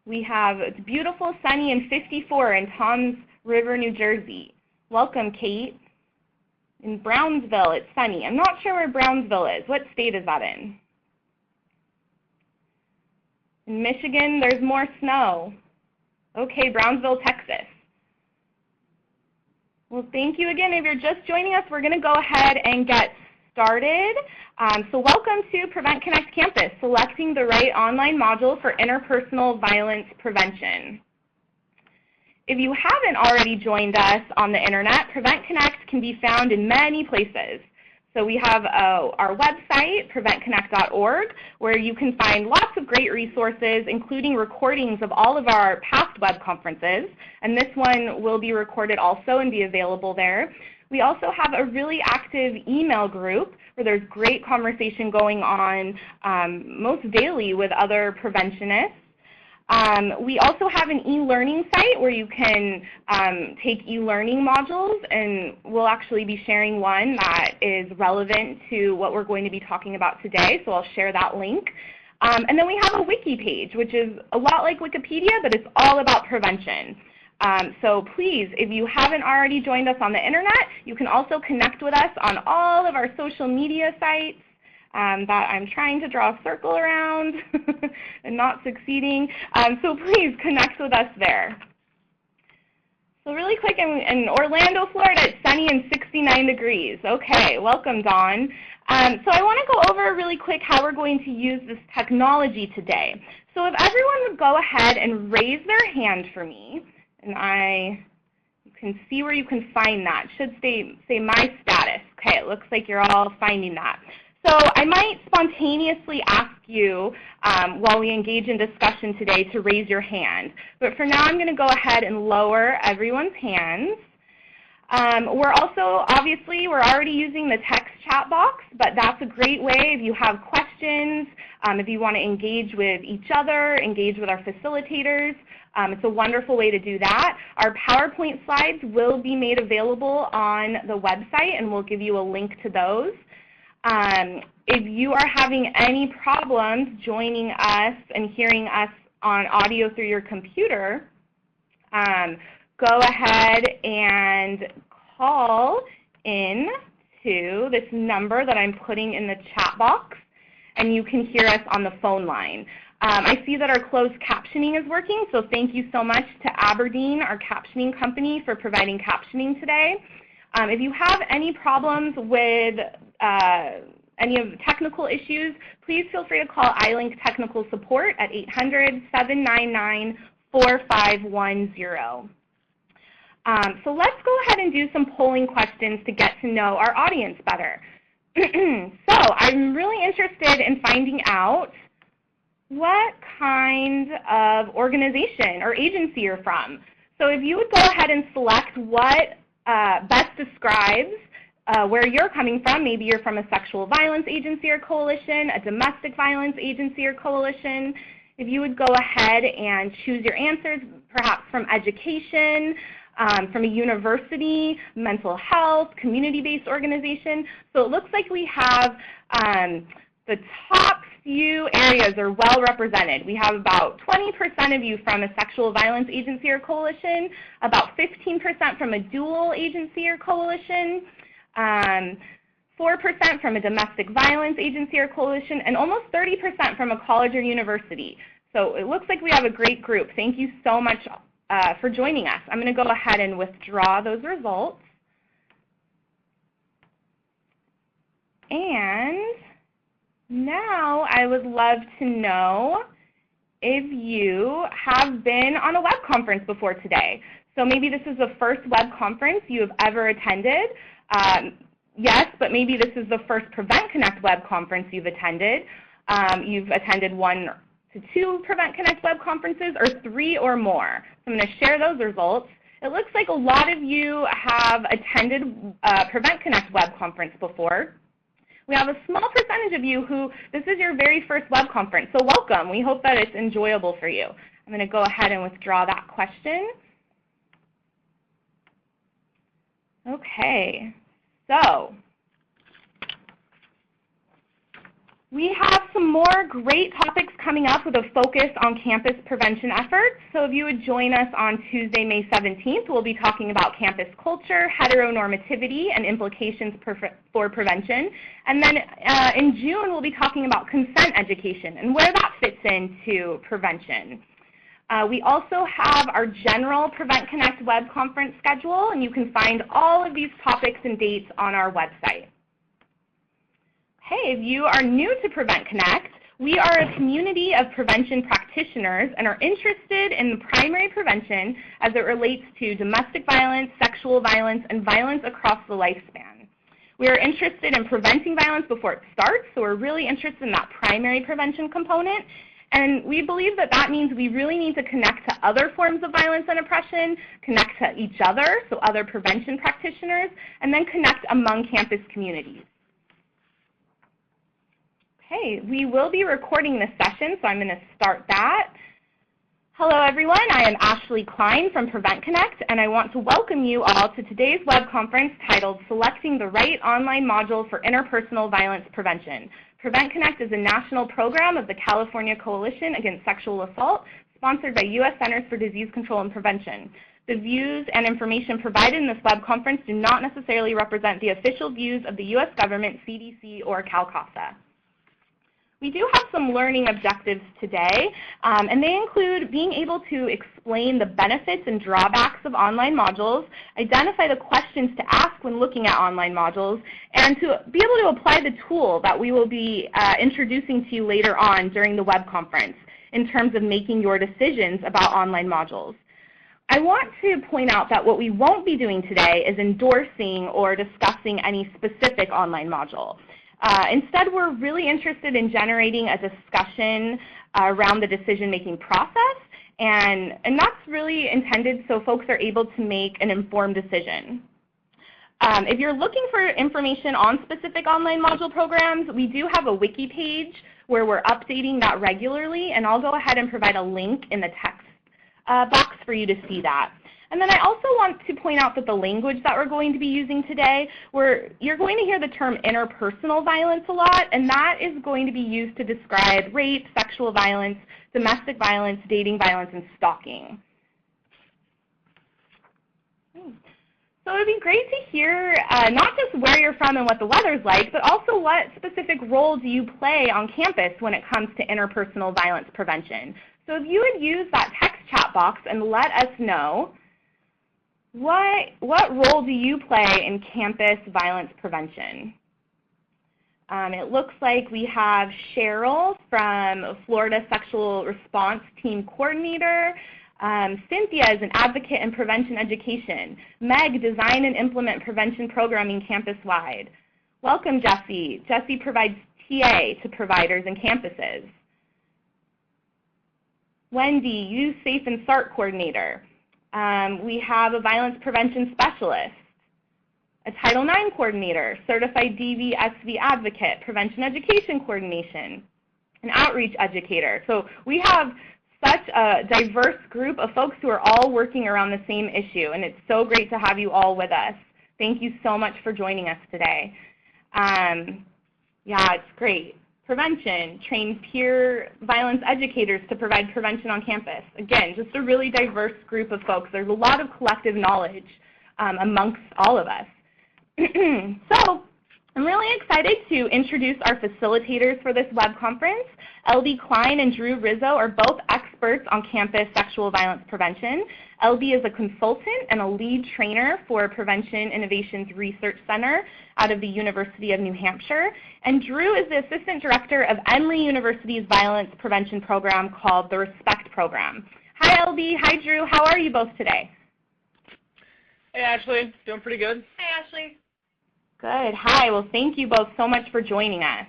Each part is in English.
We have, it's beautiful, sunny, and 54 in Toms River, New Jersey. Welcome, Kate. In Brownsville, it's sunny. I'm not sure where Brownsville is. What state is that in? In Michigan, there's more snow. Okay, Brownsville, Texas. Well, thank you again. If you're just joining us, we're going to go ahead and get started. So welcome to Prevent Connect Campus, selecting the right online module for interpersonal violence prevention. If you haven't already joined us on the internet, Prevent Connect can be found in many places. So we have our website, preventconnect.org, where you can find lots of great resources, including recordings of all of our past web conferences. And this one will be recorded also and be available there. We also have a really active email group where there's great conversation going on most daily with other preventionists. We also have an e-learning site where you can take e-learning modules, and we'll actually be sharing one that is relevant to what we're going to be talking about today, so I'll share that link. And then we have a wiki page, which is a lot like Wikipedia, but it's all about prevention. So please, if you haven't already joined us on the internet, you can also connect with us on all of our social media sites. That I'm trying to draw a circle around and not succeeding. So please connect with us there. So really quick, in Orlando, Florida, it's sunny and 69 degrees. Okay, welcome, Dawn. So I want to go over really quick how we're going to use this technology today. So if everyone would go ahead and raise their hand for me, and you can see where you can find that. It should say my status. Okay, it looks like you're all finding that. So I might spontaneously ask you while we engage in discussion today to raise your hand. But for now, I'm going to go ahead and lower everyone's hands. We're also, obviously, we're already using the text chat box, but that's a great way if you have questions, if you want to engage with each other, engage with our facilitators. It's a wonderful way to do that. Our PowerPoint slides will be made available on the website, and we'll give you a link to those. If you are having any problems joining us and hearing us on audio through your computer, go ahead and call in to this number that I'm putting in the chat box, and you can hear us on the phone line. I see that our closed captioning is working, so thank you so much to Aberdeen, our captioning company, for providing captioning today. If you have any problems with any of the technical issues, please feel free to call iLink Technical Support at 800-799-4510. So let's go ahead and do some polling questions to get to know our audience better. So I'm really interested in finding out what kind of organization or agency you're from. So if you would go ahead and select what best describes where you're coming from. Maybe you're from a sexual violence agency or coalition, a domestic violence agency or coalition. If you would go ahead and choose your answers, perhaps from education, from a university, mental health, community-based organization. So it looks like we have the top few areas are well represented. We have about 20% of you from a sexual violence agency or coalition, about 15% from a dual agency or coalition, 4% from a domestic violence agency or coalition, and almost 30% from a college or university. So it looks like we have a great group. Thank you so much for joining us. I'm going to go ahead and withdraw those results. And now I would love to know if you have been on a web conference before today. So maybe this is the first web conference you have ever attended. Yes, but maybe this is the first Prevent Connect web conference you've attended. You've attended 1 to 2 Prevent Connect web conferences, or 3 or more. So I'm going to share those results. It looks like a lot of you have attended Prevent Connect web conference before. We have a small percentage of you who this is your very first web conference, so welcome. We hope that it's enjoyable for you. I'm going to go ahead and withdraw that question. Okay, so we have some more great topics coming up with a focus on campus prevention efforts. So if you would join us on Tuesday, May 17th, we'll be talking about campus culture, heteronormativity, and implications for prevention. And then in June, we'll be talking about consent education and where that fits into prevention. We also have our general Prevent Connect web conference schedule, and you can find all of these topics and dates on our website. Hey, if you are new to Prevent Connect, we are a community of prevention practitioners and are interested in primary prevention as it relates to domestic violence, sexual violence, and violence across the lifespan. We are interested in preventing violence before it starts, so we're really interested in that primary prevention component. And we believe that that means we really need to connect to other forms of violence and oppression, connect to each other, so other prevention practitioners, and then connect among campus communities. Okay, we will be recording this session, so I'm going to start that. Hello everyone, I am Ashley Klein from Prevent Connect, and I want to welcome you all to today's web conference titled Selecting the Right Online Module for Interpersonal Violence Prevention. Prevent Connect is a national program of the California Coalition Against Sexual Assault, sponsored by U.S. Centers for Disease Control and Prevention. The views and information provided in this web conference do not necessarily represent the official views of the U.S. government, CDC, or CalCASA. We do have some learning objectives today, and they include being able to explain the benefits and drawbacks of online modules, identify the questions to ask when looking at online modules, and to be able to apply the tool that we will be introducing to you later on during the web conference in terms of making your decisions about online modules. I want to point out that what we won't be doing today is endorsing or discussing any specific online module. Instead, we're really interested in generating a discussion around the decision-making process, and that's really intended so folks are able to make an informed decision. If you're looking for information on specific online module programs, we do have a wiki page where we're updating that regularly, and I'll go ahead and provide a link in the text box for you to see that. And then I also want to point out that the language that we're going to be using today, you're going to hear the term interpersonal violence a lot, and that is going to be used to describe rape, sexual violence, domestic violence, dating violence, and stalking. So it would be great to hear not just where you're from and what the weather's like, but also what specific role do you play on campus when it comes to interpersonal violence prevention. So if you would use that text chat box and let us know, what role do you play in campus violence prevention? It looks like we have Cheryl from Florida Sexual Response Team Coordinator. Cynthia is an advocate in prevention education. Meg, design and implement prevention programming campus-wide. Welcome, Jessie. Jessie provides TA to providers and campuses. Wendy, Use Safe and SART Coordinator. We have a violence prevention specialist, a Title IX coordinator, certified DV/SV advocate, prevention education coordination, an outreach educator. So we have such a diverse group of folks who are all working around the same issue, and it's so great to have you all with us. Thank you so much for joining us today. Yeah, it's great. Prevention, train peer violence educators to provide prevention on campus. Again, just a really diverse group of folks. There's a lot of collective knowledge amongst all of us. So I'm really excited to introduce our facilitators for this web conference. LB Klein and Drew Rizzo are both experts on campus sexual violence prevention. LB is a consultant and a lead trainer for Prevention Innovations Research Center out of the University of New Hampshire. And Drew is the assistant director of Emory University's violence prevention program called the Respect Program. Hi, LB. Hi, Drew. How are you both today? Hey, Ashley. Doing pretty good. Hey, Ashley. Good. Hi. Well, thank you both so much for joining us.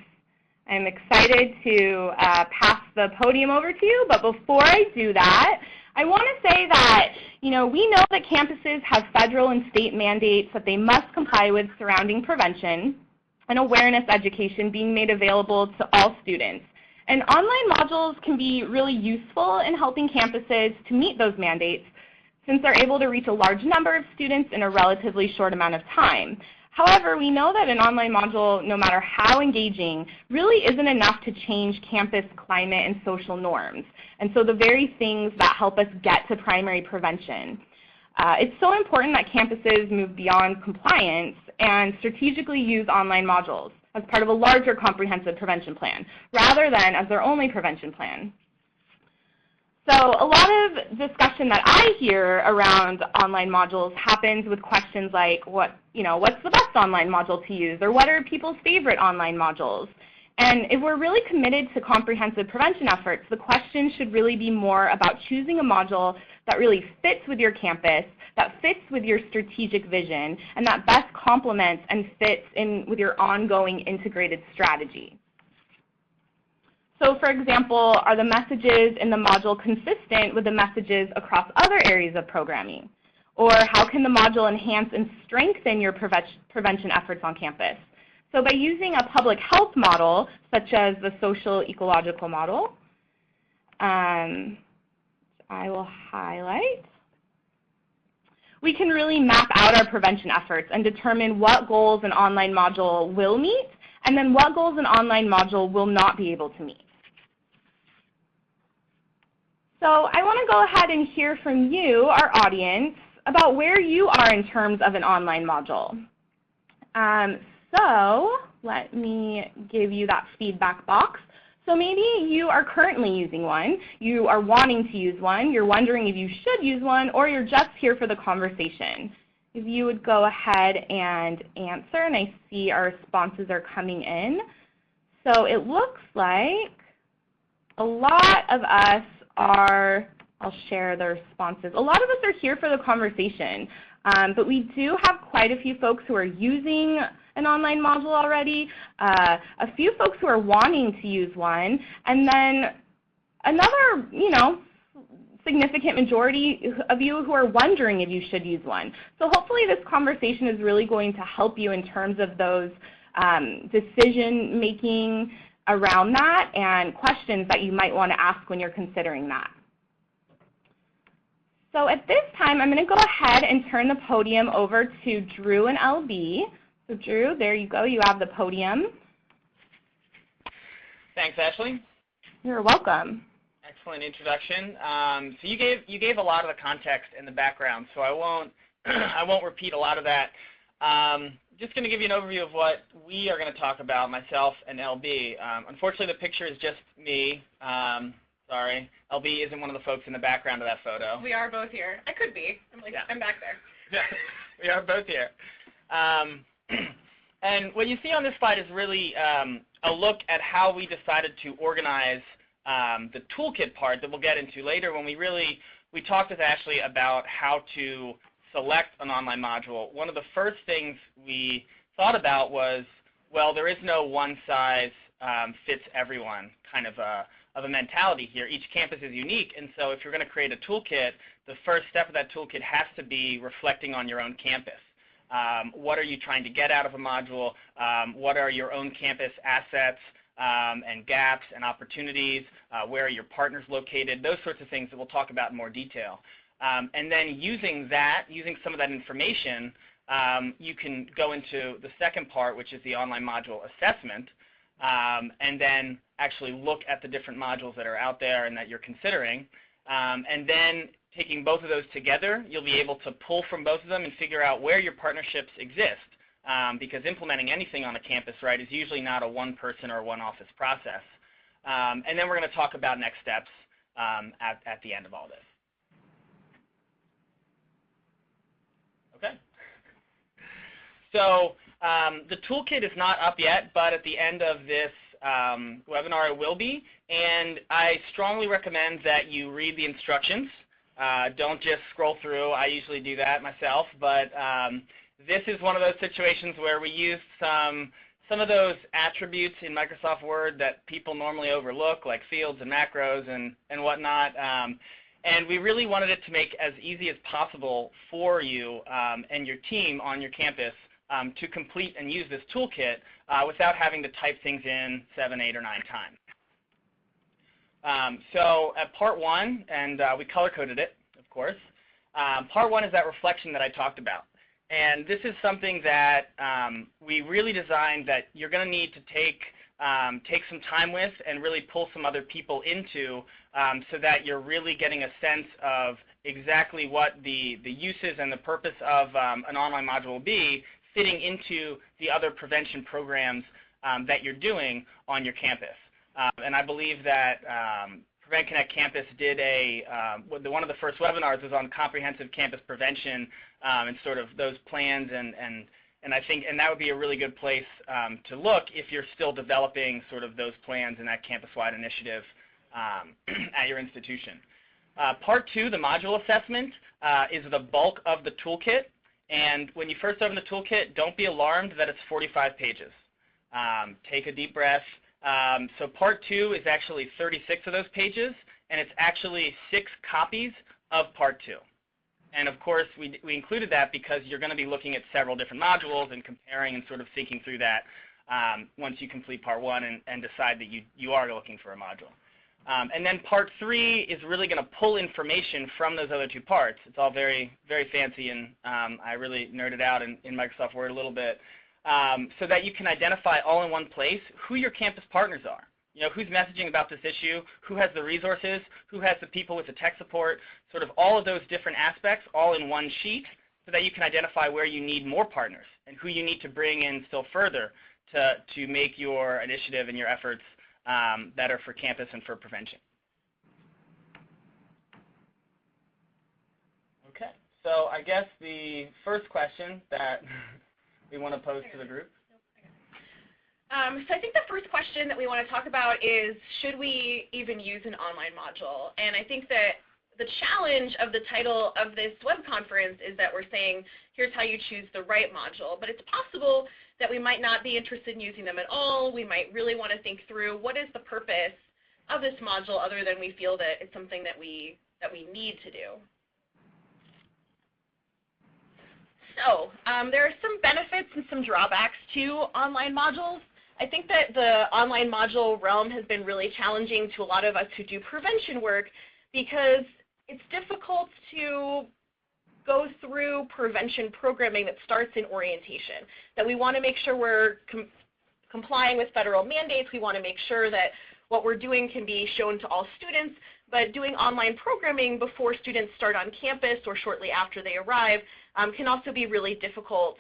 I'm excited to pass the podium over to you, but before I do that, I want to say that, we know that campuses have federal and state mandates that they must comply with surrounding prevention and awareness education being made available to all students. And online modules can be really useful in helping campuses to meet those mandates since they're able to reach a large number of students in a relatively short amount of time. However, we know that an online module, no matter how engaging, really isn't enough to change campus climate and social norms, and so the very things that help us get to primary prevention. It's so important that campuses move beyond compliance and strategically use online modules as part of a larger comprehensive prevention plan, rather than as their only prevention plan. So a lot of discussion that I hear around online modules happens with questions like, what's the best online module to use, or what are people's favorite online modules? And if we're really committed to comprehensive prevention efforts, the question should really be more about choosing a module that really fits with your campus, that fits with your strategic vision, and that best complements and fits in with your ongoing integrated strategy. So for example, are the messages in the module consistent with the messages across other areas of programming? Or how can the module enhance and strengthen your prevention efforts on campus? So by using a public health model, such as the social ecological model, I will highlight, we can really map out our prevention efforts and determine what goals an online module will meet, and then what goals an online module will not be able to meet. So I want to go ahead and hear from you, our audience, about where you are in terms of an online module. So let me give you that feedback box. So maybe you are currently using one, you are wanting to use one, you're wondering if you should use one, or you're just here for the conversation. If you would go ahead and answer, and I see our responses are coming in. So it looks like a lot of us are, I'll share the responses. A lot of us are here for the conversation, but we do have quite a few folks who are using an online module already, a few folks who are wanting to use one, and then another, significant majority of you who are wondering if you should use one. So hopefully this conversation is really going to help you in terms of those decision making around that and questions that you might want to ask when you're considering that. So at this time, I'm going to go ahead and turn the podium over to Drew and LB. So Drew, there you go. You have the podium. Thanks, Ashley. You're welcome. Excellent introduction. So you gave a lot of the context in the background, so I won't repeat a lot of that. Just going to give you an overview of what we are going to talk about, myself and LB. Unfortunately, the picture is just me. Sorry, LB isn't one of the folks in the background of that photo. We are both here. I could be. I'm back there. Yeah, we are both here. And what you see on this slide is really a look at how we decided to organize the toolkit part that we'll get into later when we talked with Ashley about how to select an online module. One of the first things we thought about was, well, there is no one size fits everyone kind of a mentality here. Each campus is unique, and so if you're going to create a toolkit, the first step of that toolkit has to be reflecting on your own campus. What are you trying to get out of a module? What are your own campus assets and gaps and opportunities? Where are your partners located? Those sorts of things that we'll talk about in more detail. And then using some of that information, you can go into the second part, which is the online module assessment, and then actually look at the different modules that are out there and that you're considering. And then taking both of those together, you'll be able to pull from both of them and figure out where your partnerships exist, because implementing anything on a campus, right, is usually not a one-person or one-office process. And then we're going to talk about next steps at the end of all this. Okay. So the toolkit is not up yet, but at the end of this webinar it will be, and I strongly recommend that you read the instructions. Don't just scroll through. I usually do that myself, but this is one of those situations where we use some of those attributes in Microsoft Word that people normally overlook, like fields and macros and whatnot. And we really wanted it to make as easy as possible for you and your team on your campus to complete and use this toolkit without having to type things in 7, 8, or 9 times. So at part 1, and we color-coded it, of course, part 1 is that reflection that I talked about. And this is something that we really designed that you're going to need to take some time with and really pull some other people into so that you're really getting a sense of exactly what the uses and the purpose of an online module will be, fitting into the other prevention programs that you're doing on your campus. And I believe that Prevent Connect Campus did one of the first webinars was on comprehensive campus prevention and sort of those plans, and I think that would be a really good place to look if you're still developing sort of those plans in that campus-wide initiative at your institution. Part 2, the module assessment, is the bulk of the toolkit. And when you first open the toolkit, don't be alarmed that it's 45 pages. Take a deep breath. So Part 2 is actually 36 of those pages, and it's actually 6 copies of Part 2. And of course, we included that because you're going to be looking at several different modules and comparing and sort of thinking through that once you complete Part 1 and decide that you are looking for a module. And then Part 3 is really going to pull information from those other 2 parts. It's all very, very fancy, and I really nerded out in Microsoft Word a little bit, so that you can identify all in one place who your campus partners are. You know, who's messaging about this issue, who has the resources, who has the people with the tech support, sort of all of those different aspects all in one sheet so that you can identify where you need more partners and who you need to bring in still further to make your initiative and your efforts better for campus and for prevention. Okay, so I guess the first question that we want to pose to the group. So I think the first question that we want to talk about is, should we even use an online module? And I think that the challenge of the title of this web conference is that we're saying, here's how you choose the right module. But it's possible that we might not be interested in using them at all. We might really want to think through what is the purpose of this module other than we feel that it's something that we need to do. So there are some benefits and some drawbacks to online modules. I think that the online module realm has been really challenging to a lot of us who do prevention work because it's difficult to go through prevention programming that starts in orientation, that we want to make sure we're complying with federal mandates. We want to make sure that what we're doing can be shown to all students, but doing online programming before students start on campus or shortly after they arrive can also be really difficult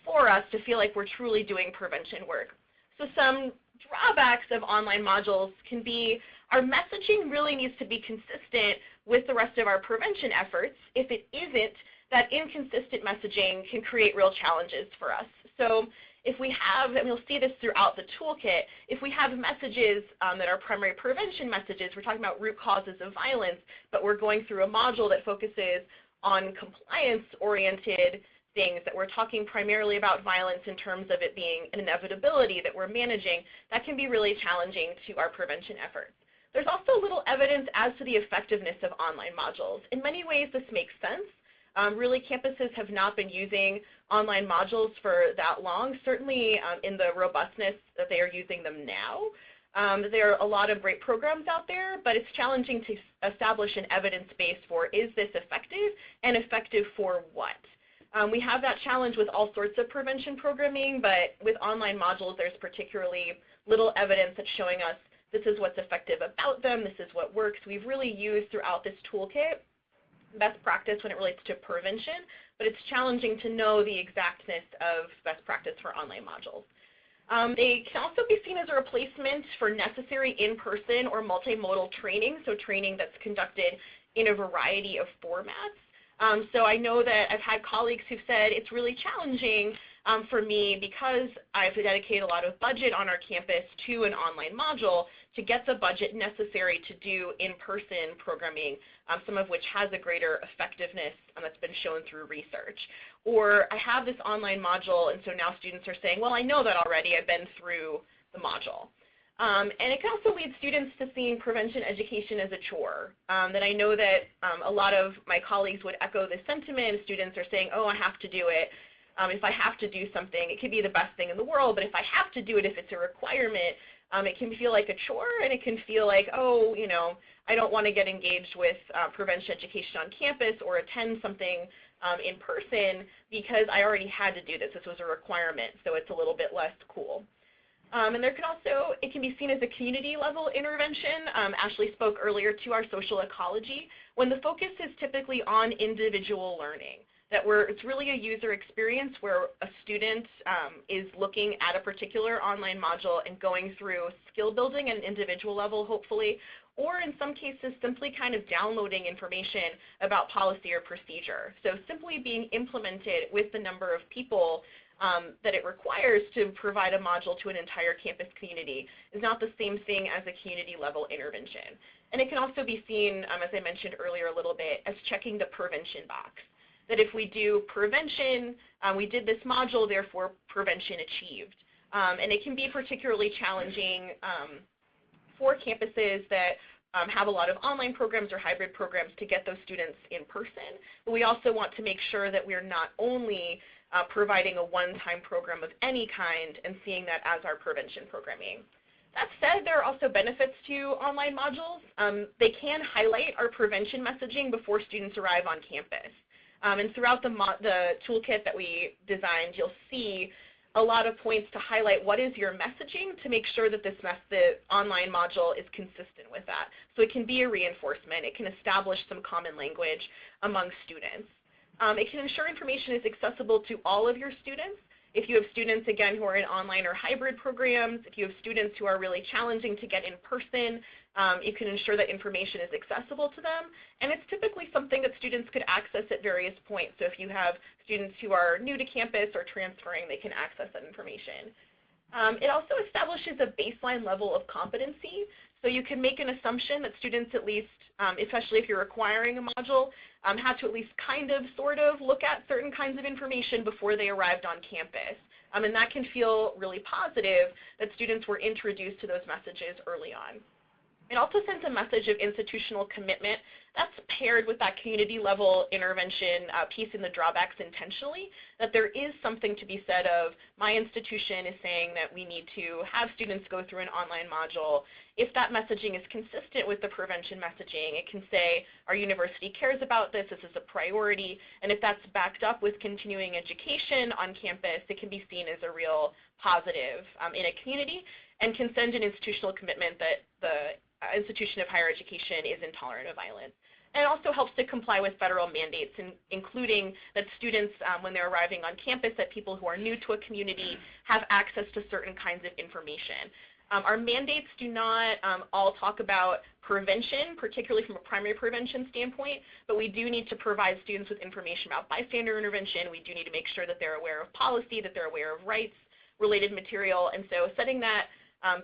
for us to feel like we're truly doing prevention work. So some drawbacks of online modules can be our messaging really needs to be consistent with the rest of our prevention efforts. If it isn't, that inconsistent messaging can create real challenges for us. So if we have, and we'll see this throughout the toolkit, if we have messages that are primary prevention messages, we're talking about root causes of violence, but we're going through a module that focuses on compliance-oriented things, that we're talking primarily about violence in terms of it being an inevitability that we're managing, that can be really challenging to our prevention efforts. There's also little evidence as to the effectiveness of online modules. In many ways, this makes sense. Really, campuses have not been using online modules for that long, certainly in the robustness that they are using them now. There are a lot of great programs out there, but it's challenging to establish an evidence base for, is this effective, and effective for what? We have that challenge with all sorts of prevention programming, but with online modules, there's particularly little evidence that's showing us this is what's effective about them, this is what works. We've really used throughout this toolkit best practice when it relates to prevention, but it's challenging to know the exactness of best practice for online modules. They can also be seen as a replacement for necessary in-person or multimodal training, so training that's conducted in a variety of formats. So I know that I've had colleagues who've said it's really challenging for me because I've dedicated a lot of budget on our campus to an online module to get the budget necessary to do in-person programming, some of which has a greater effectiveness that's been shown through research. Or I have this online module, and so now students are saying, well, I know that already. I've been through the module. And it can also lead students to seeing prevention education as a chore. That I know that a lot of my colleagues would echo this sentiment. Students are saying, oh, I have to do it. If I have to do something, it could be the best thing in the world, but if I have to do it, if it's a requirement, it can feel like a chore, and it can feel like, oh, you know, I don't want to get engaged with prevention education on campus or attend something in person because I already had to do this. This was a requirement, so it's a little bit less cool. And there can also, it can be seen as a community level intervention. Ashley spoke earlier to our social ecology, when the focus is typically on individual learning. It's really a user experience where a student is looking at a particular online module and going through skill building at an individual level, hopefully, or in some cases simply kind of downloading information about policy or procedure. So simply being implemented with the number of people that it requires to provide a module to an entire campus community is not the same thing as a community level intervention. And it can also be seen, as I mentioned earlier a little bit, as checking the prevention box. That if we do prevention, we did this module, therefore prevention achieved. And it can be particularly challenging for campuses that have a lot of online programs or hybrid programs to get those students in person. But we also want to make sure that we're not only providing a one-time program of any kind and seeing that as our prevention programming. That said, there are also benefits to online modules. They can highlight our prevention messaging before students arrive on campus. And throughout the toolkit that we designed, you'll see a lot of points to highlight what is your messaging to make sure that the online module is consistent with that. So it can be a reinforcement. It can establish some common language among students. It can ensure information is accessible to all of your students. If you have students, again, who are in online or hybrid programs, if you have students who are really challenging to get in person, you can ensure that information is accessible to them. And it's typically something that students could access at various points. So if you have students who are new to campus or transferring, they can access that information. It also establishes a baseline level of competency. So you can make an assumption that students at least, especially if you're requiring a module, have to at least kind of, sort of look at certain kinds of information before they arrived on campus. And that can feel really positive that students were introduced to those messages early on. It also sends a message of institutional commitment. That's paired with that community level intervention piece in the drawbacks intentionally, that there is something to be said of my institution is saying that we need to have students go through an online module. If that messaging is consistent with the prevention messaging, it can say our university cares about this, this is a priority, and if that's backed up with continuing education on campus, it can be seen as a real positive in a community and can send an institutional commitment that the institution of higher education is intolerant of violence. And it also helps to comply with federal mandates, including that students, when they're arriving on campus, that people who are new to a community have access to certain kinds of information. Our mandates do not all talk about prevention, particularly from a primary prevention standpoint, but we do need to provide students with information about bystander intervention. We do need to make sure that they're aware of policy, that they're aware of rights, related material, and so setting that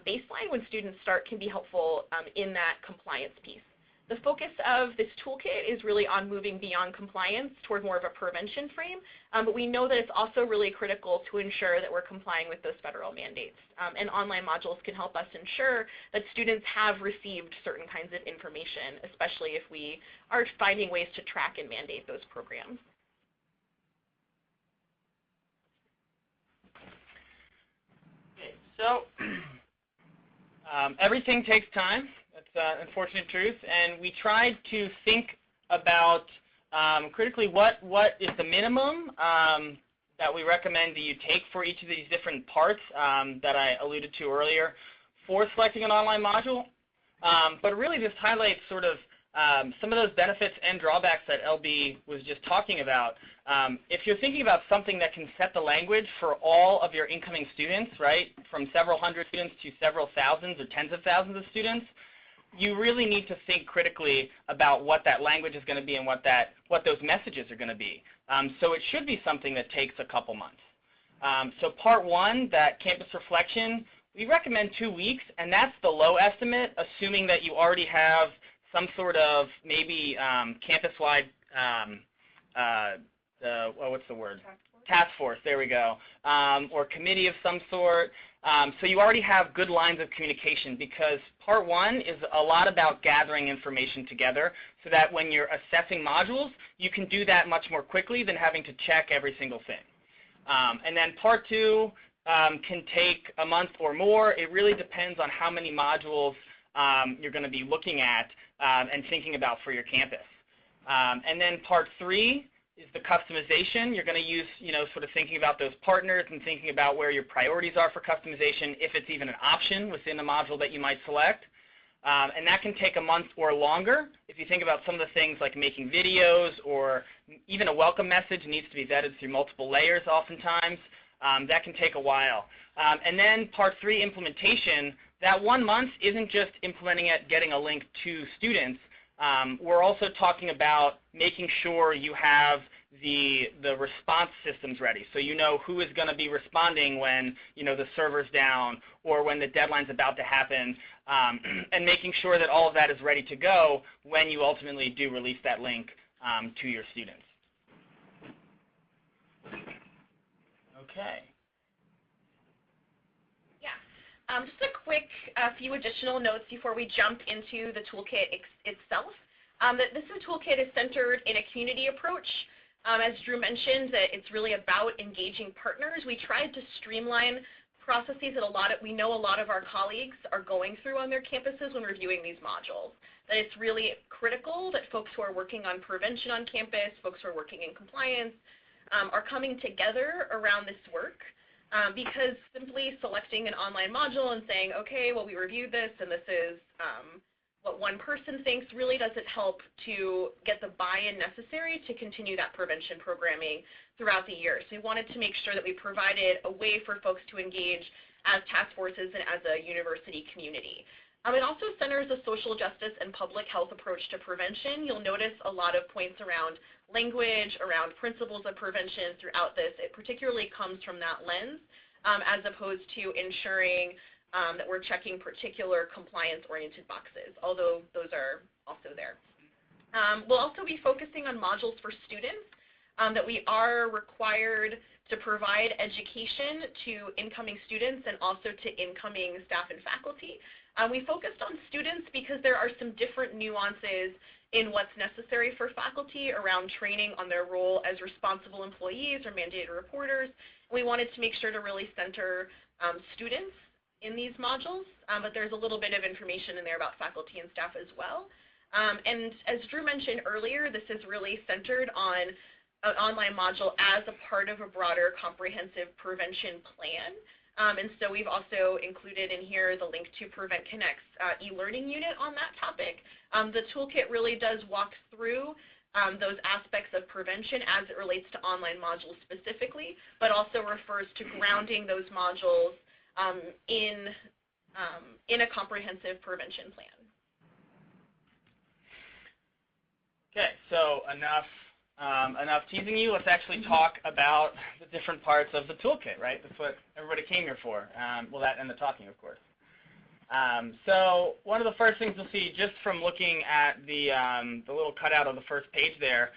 baseline when students start can be helpful in that compliance piece. The focus of this toolkit is really on moving beyond compliance toward more of a prevention frame, but we know that it's also really critical to ensure that we're complying with those federal mandates. And online modules can help us ensure that students have received certain kinds of information, especially if we are finding ways to track and mandate those programs. Okay, so everything takes time. That's an unfortunate truth, and we tried to think about critically what is the minimum that we recommend that you take for each of these different parts that I alluded to earlier for selecting an online module, but really just highlights sort of some of those benefits and drawbacks that LB was just talking about. If you're thinking about something that can set the language for all of your incoming students, right, from several hundred students to several thousands or tens of thousands of students, you really need to think critically about what that language is going to be and what those messages are going to be. So it should be something that takes a couple months. So part one, that campus reflection, we recommend 2 weeks, and that's the low estimate, assuming that you already have some sort of maybe campus-wide, what's the word? Task force, there we go, or committee of some sort. So you already have good lines of communication, because part one is a lot about gathering information together so that when you're assessing modules, you can do that much more quickly than having to check every single thing. And then part two can take a month or more. It really depends on how many modules you're going to be looking at and thinking about for your campus. And then part three is the customization. You're going to use, sort of thinking about those partners and thinking about where your priorities are for customization, if it's even an option within the module that you might select. And that can take a month or longer. If you think about some of the things like making videos or even a welcome message needs to be vetted through multiple layers oftentimes, that can take a while. And then part 3, implementation. That 1 month isn't just implementing it, getting a link to students. We're also talking about making sure you have the response systems ready, so you know who is going to be responding when the server's down or when the deadline's about to happen, and making sure that all of that is ready to go when you ultimately do release that link to your students. Okay. Just a quick few additional notes before we jump into the toolkit itself. This toolkit is centered in a community approach. As Drew mentioned, that it's really about engaging partners. We tried to streamline processes that we know a lot of our colleagues are going through on their campuses when reviewing these modules. That it's really critical that folks who are working on prevention on campus, folks who are working in compliance, are coming together around this work. Because simply selecting an online module and saying, okay, well, we reviewed this and this is what one person thinks, really doesn't help to get the buy-in necessary to continue that prevention programming throughout the year. So we wanted to make sure that we provided a way for folks to engage as task forces and as a university community. It also centers a social justice and public health approach to prevention. You'll notice a lot of points around language, around principles of prevention throughout this. It particularly comes from that lens, as opposed to ensuring that we're checking particular compliance-oriented boxes, although those are also there. We'll also be focusing on modules for students, that we are required to provide education to incoming students and also to incoming staff and faculty. We focused on students because there are some different nuances in what's necessary for faculty around training on their role as responsible employees or mandated reporters. We wanted to make sure to really center students in these modules, but there's a little bit of information in there about faculty and staff as well. And as Drew mentioned earlier, this is really centered on an online module as a part of a broader comprehensive prevention plan. And so we've also included in here the link to Prevent Connect's e-learning unit on that topic. The toolkit really does walk through those aspects of prevention as it relates to online modules specifically, but also refers to grounding those modules in a comprehensive prevention plan. Okay, so enough teasing you. Let's actually talk about the different parts of the toolkit, right? That's what everybody came here for. Well, that and the talking, of course. So one of the first things you'll see just from looking at the little cutout of the first page there,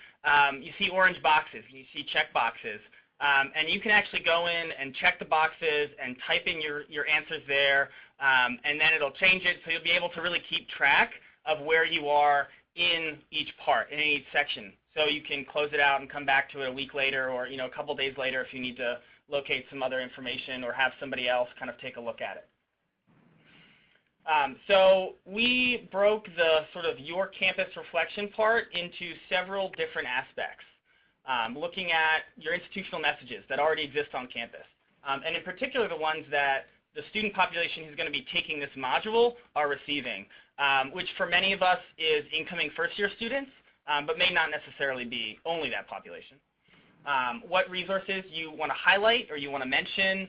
you see orange boxes. You see check boxes. And you can actually go in and check the boxes and type in your answers there, and then it'll change it, so you'll be able to really keep track of where you are in each part, in each section. So you can close it out and come back to it a week later or a couple days later if you need to locate some other information or have somebody else kind of take a look at it. So we broke the sort of your campus reflection part into several different aspects, looking at your institutional messages that already exist on campus, and in particular the ones that the student population who's going to be taking this module are receiving, which for many of us is incoming first-year students, but may not necessarily be only that population. What resources you want to highlight or you want to mention,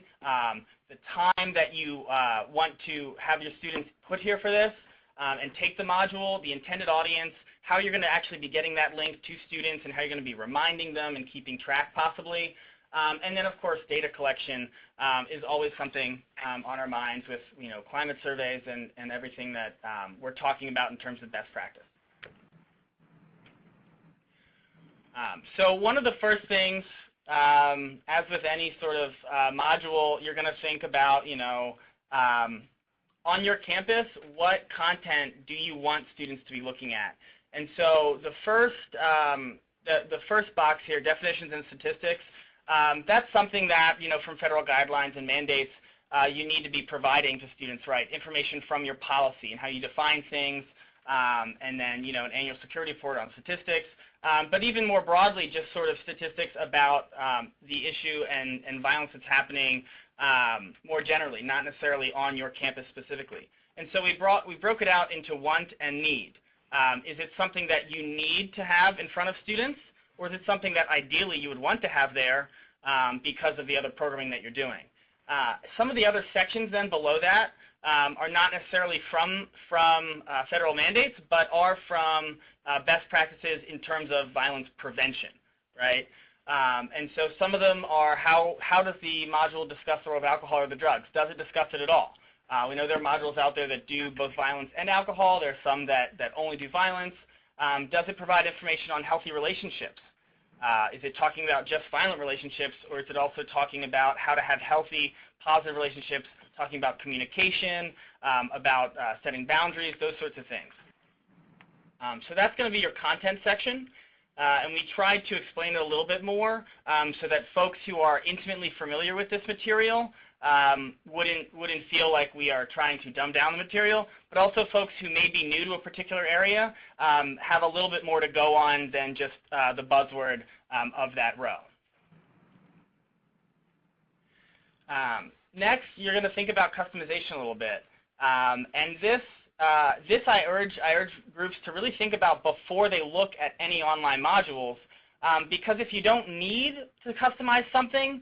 the time that you want to have your students put here for this and take the module, the intended audience, how you're going to actually be getting that link to students and how you're going to be reminding them and keeping track possibly. And then, of course, data collection is always something on our minds with climate surveys and everything that we're talking about in terms of best practice. So one of the first things, as with any sort of module, you're going to think about, on your campus, what content do you want students to be looking at? And so the first box here, definitions and statistics, that's something that, from federal guidelines and mandates, you need to be providing to students, right? Information from your policy and how you define things, and then, an annual security report on statistics. but even more broadly, just sort of statistics about the issue and violence that's happening more generally, not necessarily on your campus specifically. And so we broke it out into want and need. Is it something that you need to have in front of students, or is it something that ideally you would want to have there because of the other programming that you're doing? Some of the other sections then below that are not necessarily from federal mandates, but are from best practices in terms of violence prevention, right? And so some of them are how does the module discuss the role of alcohol or the drugs? Does it discuss it at all? We know there are modules out there that do both violence and alcohol. There are some that only do violence. Does it provide information on healthy relationships? Is it talking about just violent relationships, or is it also talking about how to have healthy, positive relationships, talking about communication, about setting boundaries, those sorts of things? So that's going to be your content section. And we tried to explain it a little bit more so that folks who are intimately familiar with this material wouldn't feel like we are trying to dumb down the material, but also folks who may be new to a particular area have a little bit more to go on than just the buzzword of that row. Next, you're going to think about customization a little bit. And this I urge groups to really think about before they look at any online modules, because if you don't need to customize something,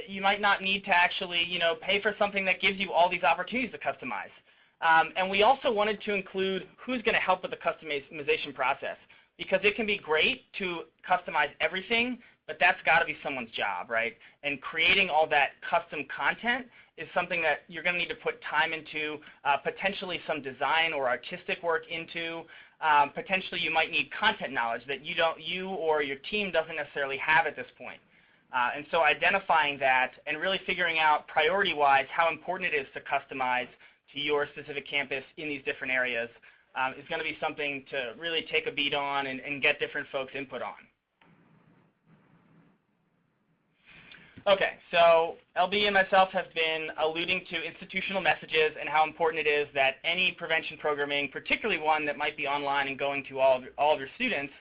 you might not need to actually, pay for something that gives you all these opportunities to customize. And we also wanted to include who's going to help with the customization process, because it can be great to customize everything, but that's got to be someone's job, right? And creating all that custom content is something that you're going to need to put time into, potentially some design or artistic work into. Potentially you might need content knowledge that you or your team doesn't necessarily have at this point. And so identifying that and really figuring out priority-wise how important it is to customize to your specific campus in these different areas is going to be something to really take a beat on and get different folks' input on. Okay, so LB and myself have been alluding to institutional messages and how important it is that any prevention programming, particularly one that might be online and going to all of your students,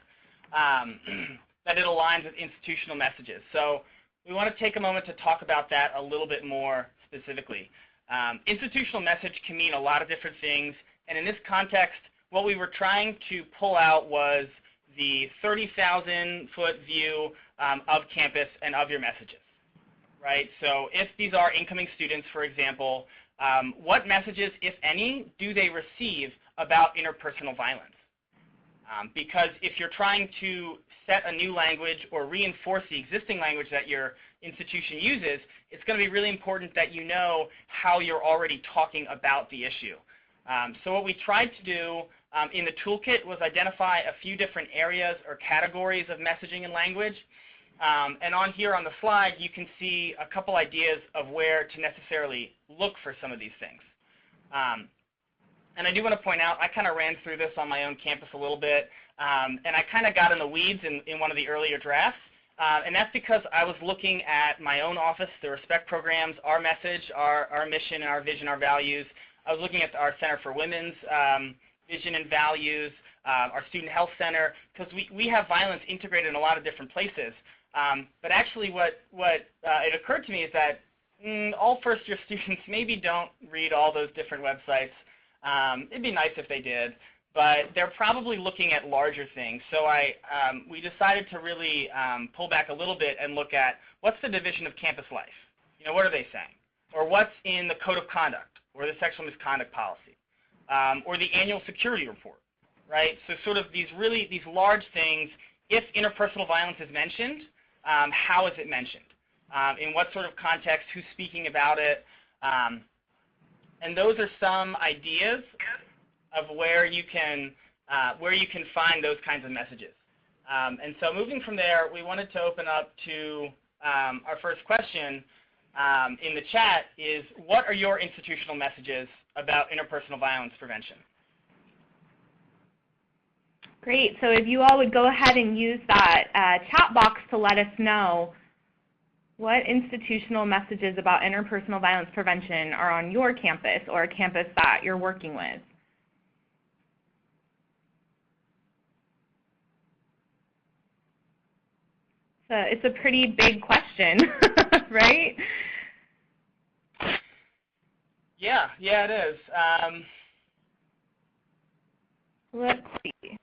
that it aligns with institutional messages. So we want to take a moment to talk about that a little bit more specifically. Institutional message can mean a lot of different things, and in this context, what we were trying to pull out was the 30,000-foot view of campus and of your messages. Right? So if these are incoming students, for example, what messages, if any, do they receive about interpersonal violence? Because if you're trying to set a new language or reinforce the existing language that your institution uses, it's going to be really important that you know how you're already talking about the issue. So what we tried to do in the toolkit was identify a few different areas or categories of messaging and language. And on here on the slide, you can see a couple ideas of where to necessarily look for some of these things. And I do want to point out, I kind of ran through this on my own campus a little bit, and I kind of got in the weeds in one of the earlier drafts. And that's because I was looking at my own office, the RESPECT programs, our message, our mission, our vision, our values. I was looking at our Center for Women's vision and values, our Student Health Center, because we have violence integrated in a lot of different places. But actually what it occurred to me is that all first-year students maybe don't read all those different websites. It'd be nice if they did, but they're probably looking at larger things. So we decided to really pull back a little bit and look at what's the division of campus life? What are they saying? Or what's in the code of conduct or the sexual misconduct policy or the annual security report, right? So sort of these large things, if interpersonal violence is mentioned, how is it mentioned? In what sort of context? Who's speaking about it? And those are some ideas of where you can find those kinds of messages. And so moving from there, we wanted to open up to our first question in the chat is, what are your institutional messages about interpersonal violence prevention? Great. So if you all would go ahead and use that chat box to let us know what institutional messages about interpersonal violence prevention are on your campus or a campus that you're working with. It's a pretty big question, right? Yeah, it is. Let's see.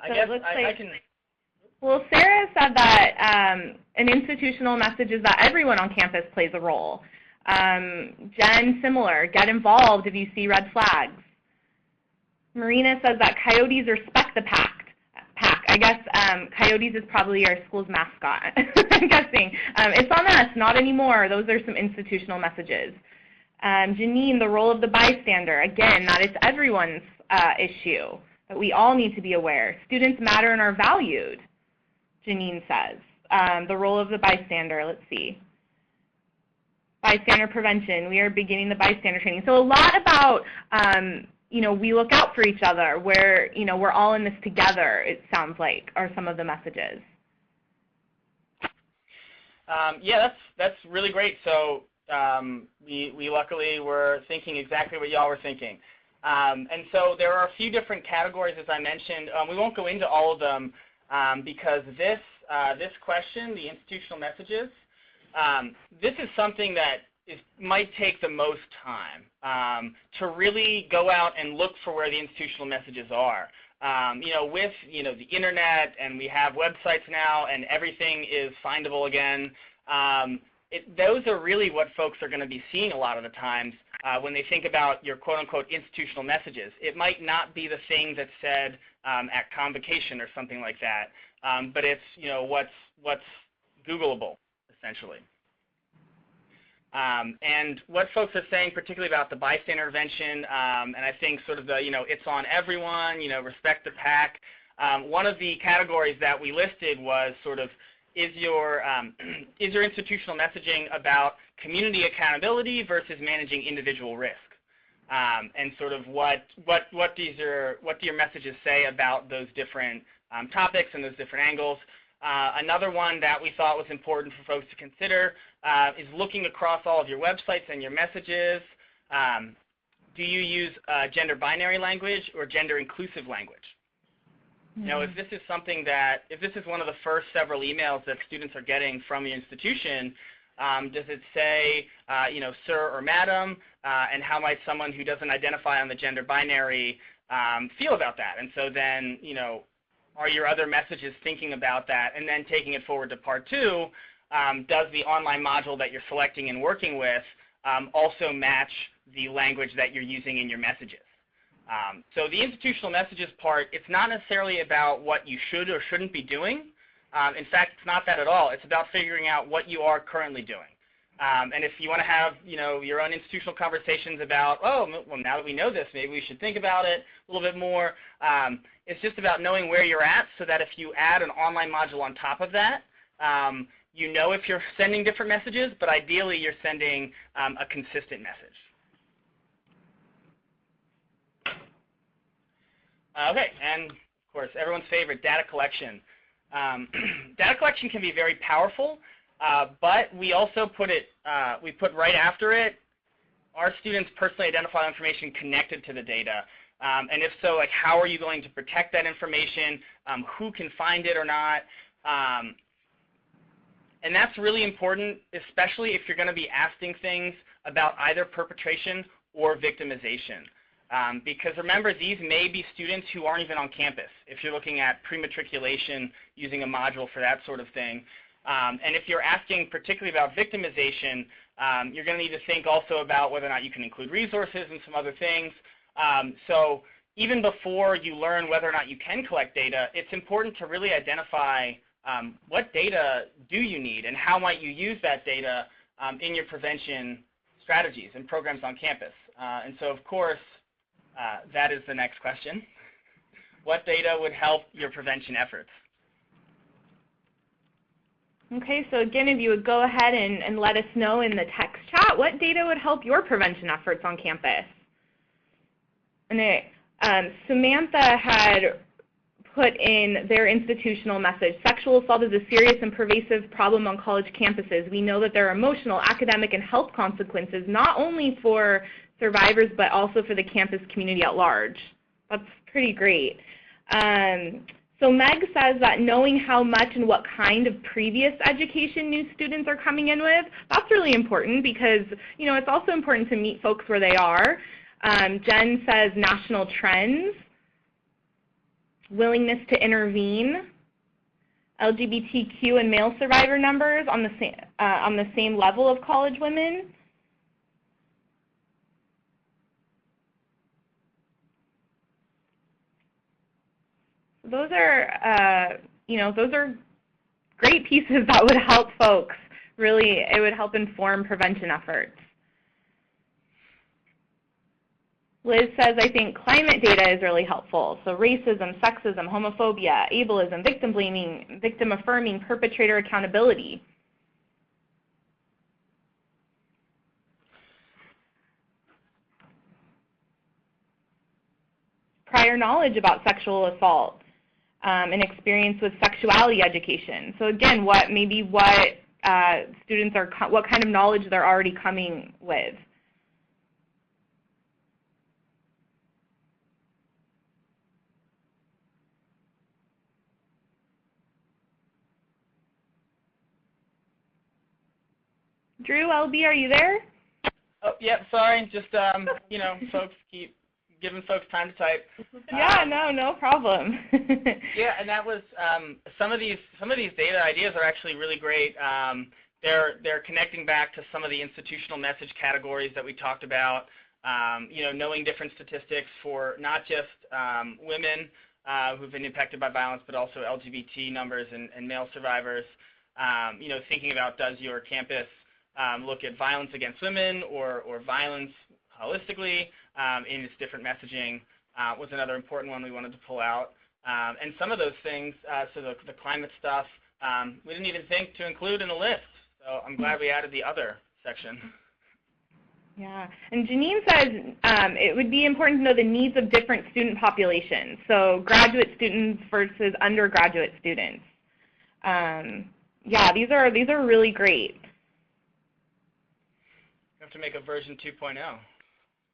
I guess I can. Well, Sarah said that an institutional message is that everyone on campus plays a role. Jen, similar, get involved if you see red flags. Marina says that coyotes respect the pack. I guess coyotes is probably our school's mascot, I'm guessing. It's on us, not anymore. Those are some institutional messages. Janine, the role of the bystander. Again, that is everyone's issue, that we all need to be aware. Students matter and are valued, Janine says. The role of the bystander, let's see. Bystander prevention, we are beginning the bystander training. So a lot about, we look out for each other, where, we're all in this together, it sounds like, are some of the messages. Yeah, that's really great. So we luckily were thinking exactly what y'all were thinking. And so there are a few different categories, as I mentioned. We won't go into all of them because this question, the institutional messages, this is something that might take the most time to really go out and look for where the institutional messages are. With the internet, and we have websites now, and everything is findable again. Those are really what folks are going to be seeing a lot of the times when they think about your quote-unquote institutional messages. It might not be the thing that's said at convocation or something like that, but it's what's Googleable, essentially. And what folks are saying, particularly about the bystander intervention, and I think sort of the, it's on everyone, respect the pack. One of the categories that we listed was sort of, is your institutional messaging about community accountability versus managing individual risk? And sort of what do your messages say about those different topics and those different angles? Another one that we thought was important for folks to consider is looking across all of your websites and your messages. Do you use gender binary language or gender inclusive language? If this is something that, if this is one of the first several emails that students are getting from your institution, does it say, sir or madam, and how might someone who doesn't identify on the gender binary feel about that? And so then, are your other messages thinking about that? And then taking it forward to part two, does the online module that you're selecting and working with also match the language that you're using in your messages? So the institutional messages part, it's not necessarily about what you should or shouldn't be doing. In fact, it's not that at all. It's about figuring out what you are currently doing. And if you want to have, your own institutional conversations about, well, now that we know this, maybe we should think about it a little bit more. It's just about knowing where you're at, so that if you add an online module on top of that, if you're sending different messages, but ideally you're sending a consistent message. Okay, and of course, everyone's favorite, data collection. Data collection can be very powerful, but we also put right after it, our students personally identify information connected to the data. And if so, how are you going to protect that information? Who can find it or not? And that's really important, especially if you're going to be asking things about either perpetration or victimization. Because remember, these may be students who aren't even on campus, if you're looking at pre-matriculation using a module for that sort of thing. And if you're asking particularly about victimization, you're going to need to think also about whether or not you can include resources and some other things. So even before you learn whether or not you can collect data, it's important to really identify what data do you need and how might you use that data in your prevention strategies and programs on campus. And so, of course, that is the next question. What data would help your prevention efforts? Okay, so again, if you would go ahead and let us know in the text chat, what data would help your prevention efforts on campus? And Samantha had put in their institutional message, sexual assault is a serious and pervasive problem on college campuses. We know that there are emotional, academic, and health consequences, not only for survivors, but also for the campus community at large. That's pretty great. So Meg says that knowing how much and what kind of previous education new students are coming in with, that's really important because, you know, it's also important to meet folks where they are. Jen says national trends, willingness to intervene, LGBTQ and male survivor numbers on the same level of college women. Those are, you know, those are great pieces that would help folks. Really, it would help inform prevention efforts. Liz says, I think climate data is really helpful. So racism, sexism, homophobia, ableism, victim blaming, victim affirming, perpetrator accountability. Prior knowledge about sexual assault. And experience with sexuality education. So again, what students are, what kind of knowledge they're already coming with. Drew, LB, are you there? Oh, yeah, sorry. Just, you know, folks keep giving folks time to type. Yeah, no problem. Yeah, and that was some of these data ideas are actually really great. They're connecting back to some of the institutional message categories that we talked about. You know, knowing different statistics for not just women who've been impacted by violence, but also LGBT numbers and male survivors. You know, thinking about, does your campus look at violence against women or violence holistically in its different messaging was another important one we wanted to pull out. And some of those things, so the climate stuff, we didn't even think to include in the list. So I'm glad we added the other section. Yeah, and Janine says it would be important to know the needs of different student populations, so graduate students versus undergraduate students. Yeah, these are really great. You have to make a version 2.0.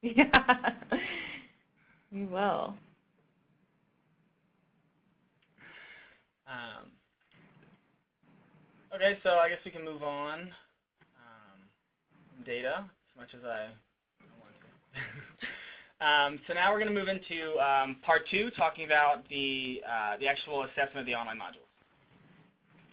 Yeah, we will. Okay, so I guess we can move on from data as much as I want to. So now we're going to move into part 2, talking about the actual assessment of the online modules.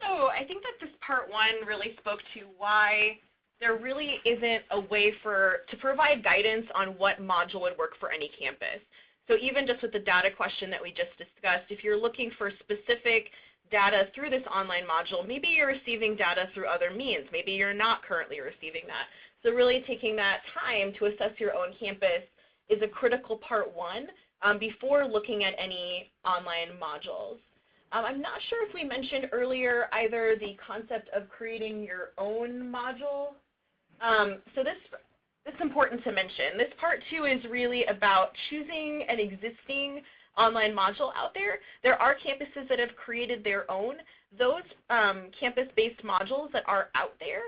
So I think that this part 1 really spoke to why there really isn't a way to provide guidance on what module would work for any campus. So even just with the data question that we just discussed, if you're looking for specific data through this online module, maybe you're receiving data through other means. Maybe you're not currently receiving that. So really taking that time to assess your own campus is a critical part 1 before looking at any online modules. I'm not sure if we mentioned earlier either the concept of creating your own module. So this is important to mention. This part 2 is really about choosing an existing online module out there. There are campuses that have created their own. Those campus-based modules that are out there,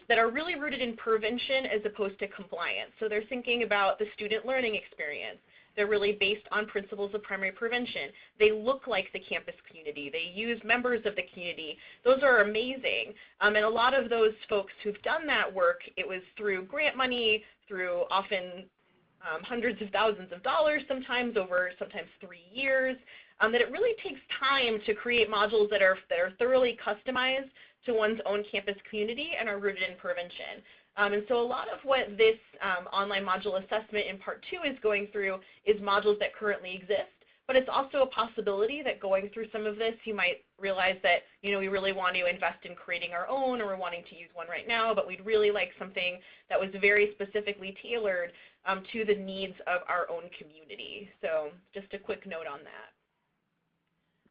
that are really rooted in prevention as opposed to compliance. So they're thinking about the student learning experience. They're really based on principles of primary prevention. They look like the campus community. They use members of the community. Those are amazing. And a lot of those folks who've done that work, it was through grant money, through often hundreds of thousands of dollars sometimes over 3 years, that it really takes time to create modules that are thoroughly customized to one's own campus community and are rooted in prevention. And so a lot of what this online module assessment in part 2 is going through is modules that currently exist, but it's also a possibility that going through some of this, you might realize that, you know, we really want to invest in creating our own, or we're wanting to use one right now, but we'd really like something that was very specifically tailored to the needs of our own community. So just a quick note on that.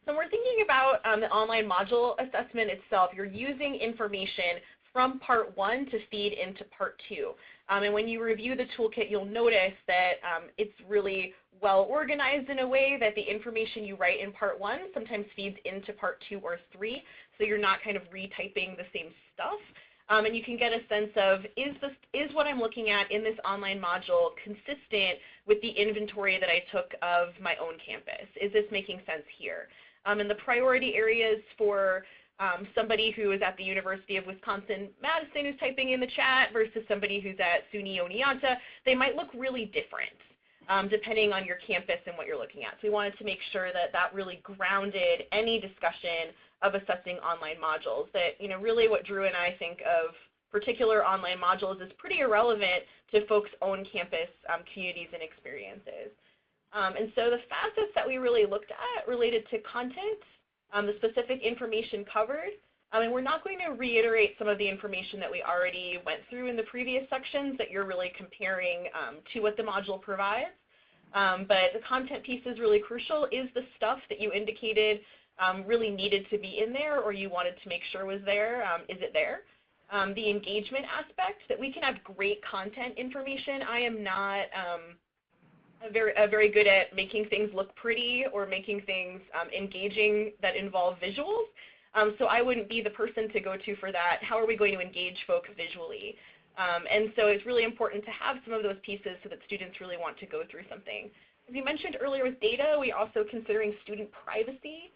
So when we're thinking about the online module assessment itself, you're using information from part 1 to feed into part 2. And when you review the toolkit, you'll notice that it's really well organized in a way that the information you write in part 1 sometimes feeds into part 2 or 3, so you're not kind of retyping the same stuff. And you can get a sense of, is what I'm looking at in this online module consistent with the inventory that I took of my own campus? Is this making sense here? And the priority areas for somebody who is at the University of Wisconsin-Madison who's typing in the chat versus somebody who's at SUNY Oneonta, they might look really different depending on your campus and what you're looking at. So we wanted to make sure that that really grounded any discussion of assessing online modules, that really what Drew and I think of particular online modules is pretty irrelevant to folks' own campus communities and experiences. And so the facets that we really looked at related to content, the specific information covered. And we're not going to reiterate some of the information that we already went through in the previous sections that you're really comparing to what the module provides. But the content piece is really crucial. Is the stuff that you indicated really needed to be in there, or you wanted to make sure was there? Is it there? The engagement aspect, that we can have great content information. I am not very good at making things look pretty or making things engaging that involve visuals. So I wouldn't be the person to go to for that. How are we going to engage folks visually? And so it's really important to have some of those pieces so that students really want to go through something. As you mentioned earlier with data, we're also considering student privacy,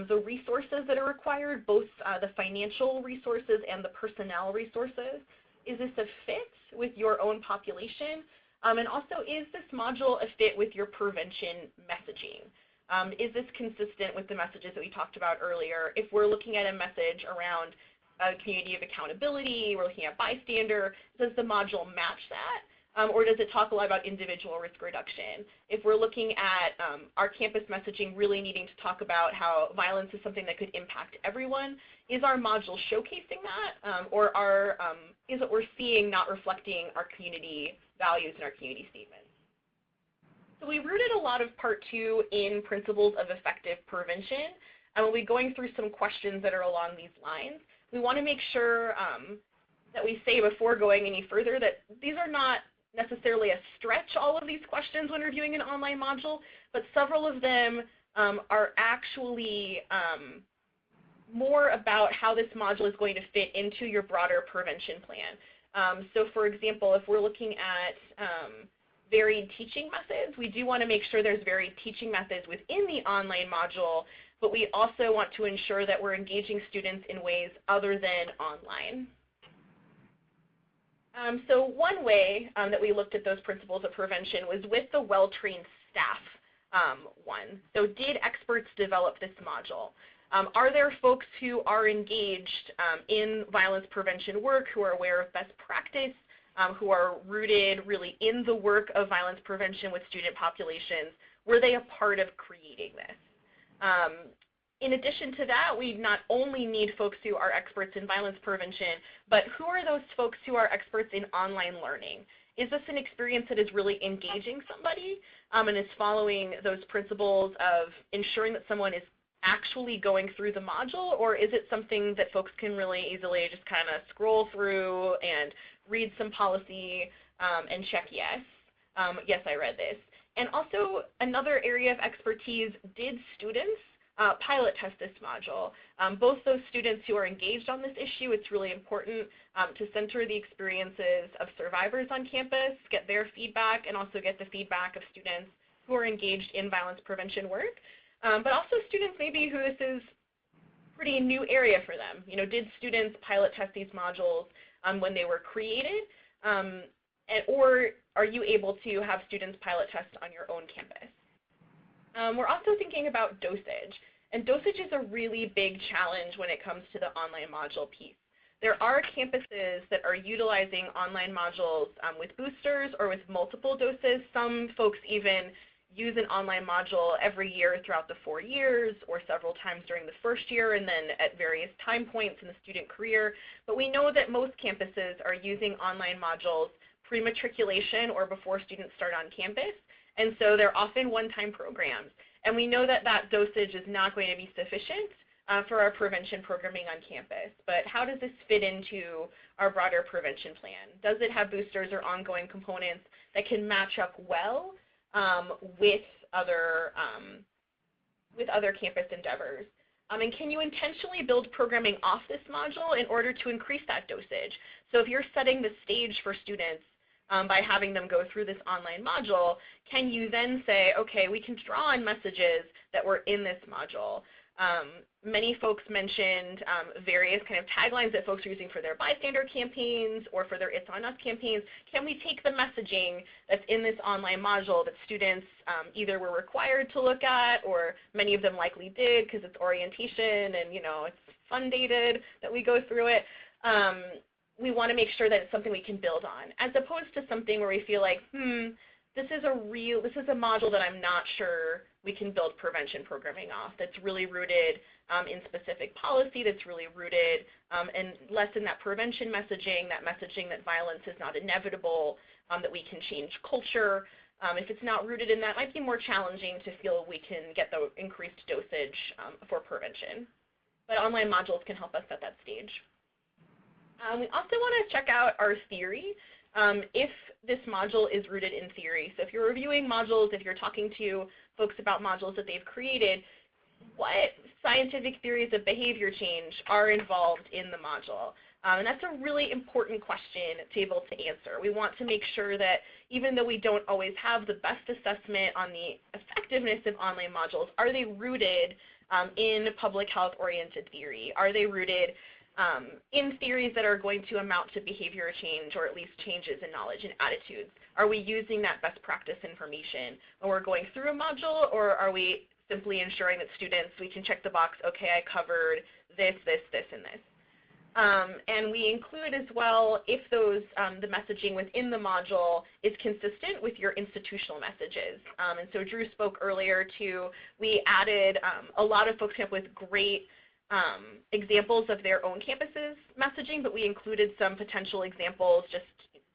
the resources that are required, both the financial resources and the personnel resources. Is this a fit with your own population? And also, is this module a fit with your prevention messaging? Is this consistent with the messages that we talked about earlier? If we're looking at a message around a community of accountability, we're looking at bystander, does the module match that? Or does it talk a lot about individual risk reduction? If we're looking at our campus messaging really needing to talk about how violence is something that could impact everyone, is our module showcasing that? Or is what we're seeing not reflecting our community values and our community statements? So we rooted a lot of part 2 in principles of effective prevention, and we'll be going through some questions that are along these lines. We want to make sure that we say before going any further that these are not necessarily a stretch, all of these questions when reviewing an online module, but several of them are actually more about how this module is going to fit into your broader prevention plan. So for example, if we're looking at varied teaching methods, we do want to make sure there's varied teaching methods within the online module, but we also want to ensure that we're engaging students in ways other than online. So one way that we looked at those principles of prevention was with the well-trained staff one. So did experts develop this module? Are there folks who are engaged in violence prevention work, who are aware of best practice, who are rooted really in the work of violence prevention with student populations? Were they a part of creating this? In addition to that, we not only need folks who are experts in violence prevention, but who are those folks who are experts in online learning? Is this an experience that is really engaging somebody and is following those principles of ensuring that someone is actually going through the module, or is it something that folks can really easily just kind of scroll through and read some policy and check yes, yes, I read this? And also another area of expertise, did students pilot test this module? Both those students who are engaged on this issue, it's really important to center the experiences of survivors on campus, get their feedback, and also get the feedback of students who are engaged in violence prevention work. But also students maybe who this is a pretty new area for them. You know, did students pilot test these modules when they were created? Or are you able to have students pilot test on your own campus? We're also thinking about dosage. And dosage is a really big challenge when it comes to the online module piece. There are campuses that are utilizing online modules with boosters or with multiple doses. Some folks even use an online module every year throughout the 4 years or several times during the first year and then at various time points in the student career. But we know that most campuses are using online modules pre-matriculation or before students start on campus. And so they're often one-time programs. And we know that that dosage is not going to be sufficient for our prevention programming on campus. But how does this fit into our broader prevention plan? Does it have boosters or ongoing components that can match up well with other campus endeavors? And can you intentionally build programming off this module in order to increase that dosage? So if you're setting the stage for students by having them go through this online module, can you then say, okay, we can draw on messages that were in this module? Many folks mentioned various kind of taglines that folks are using for their bystander campaigns or for their It's On Us campaigns. Can we take the messaging that's in this online module that students either were required to look at, or many of them likely did because it's orientation and it's fun-dated that we go through it. We want to make sure that it's something we can build on, as opposed to something where we feel like, this is a module that I'm not sure we can build prevention programming off, that's really rooted in specific policy, that's really rooted and less in that prevention messaging, that violence is not inevitable, that we can change culture. If it's not rooted in that, it might be more challenging to feel we can get the increased dosage for prevention. But online modules can help us at that stage. We also want to check out our theory. If this module is rooted in theory. So if you're reviewing modules, if you're talking to folks about modules that they've created, what scientific theories of behavior change are involved in the module? And that's a really important question to be able to answer. We want to make sure that even though we don't always have the best assessment on the effectiveness of online modules, are they rooted in public health-oriented theory? Are they rooted in theories that are going to amount to behavior change, or at least changes in knowledge and attitudes? Are we using that best practice information when we're going through a module, or are we simply ensuring that students, we can check the box, okay, I covered this, this, this, and this. And we include as well if those, the messaging within the module is consistent with your institutional messages. And so Drew spoke earlier too, we added, a lot of folks came up with great examples of their own campuses messaging, but we included some potential examples just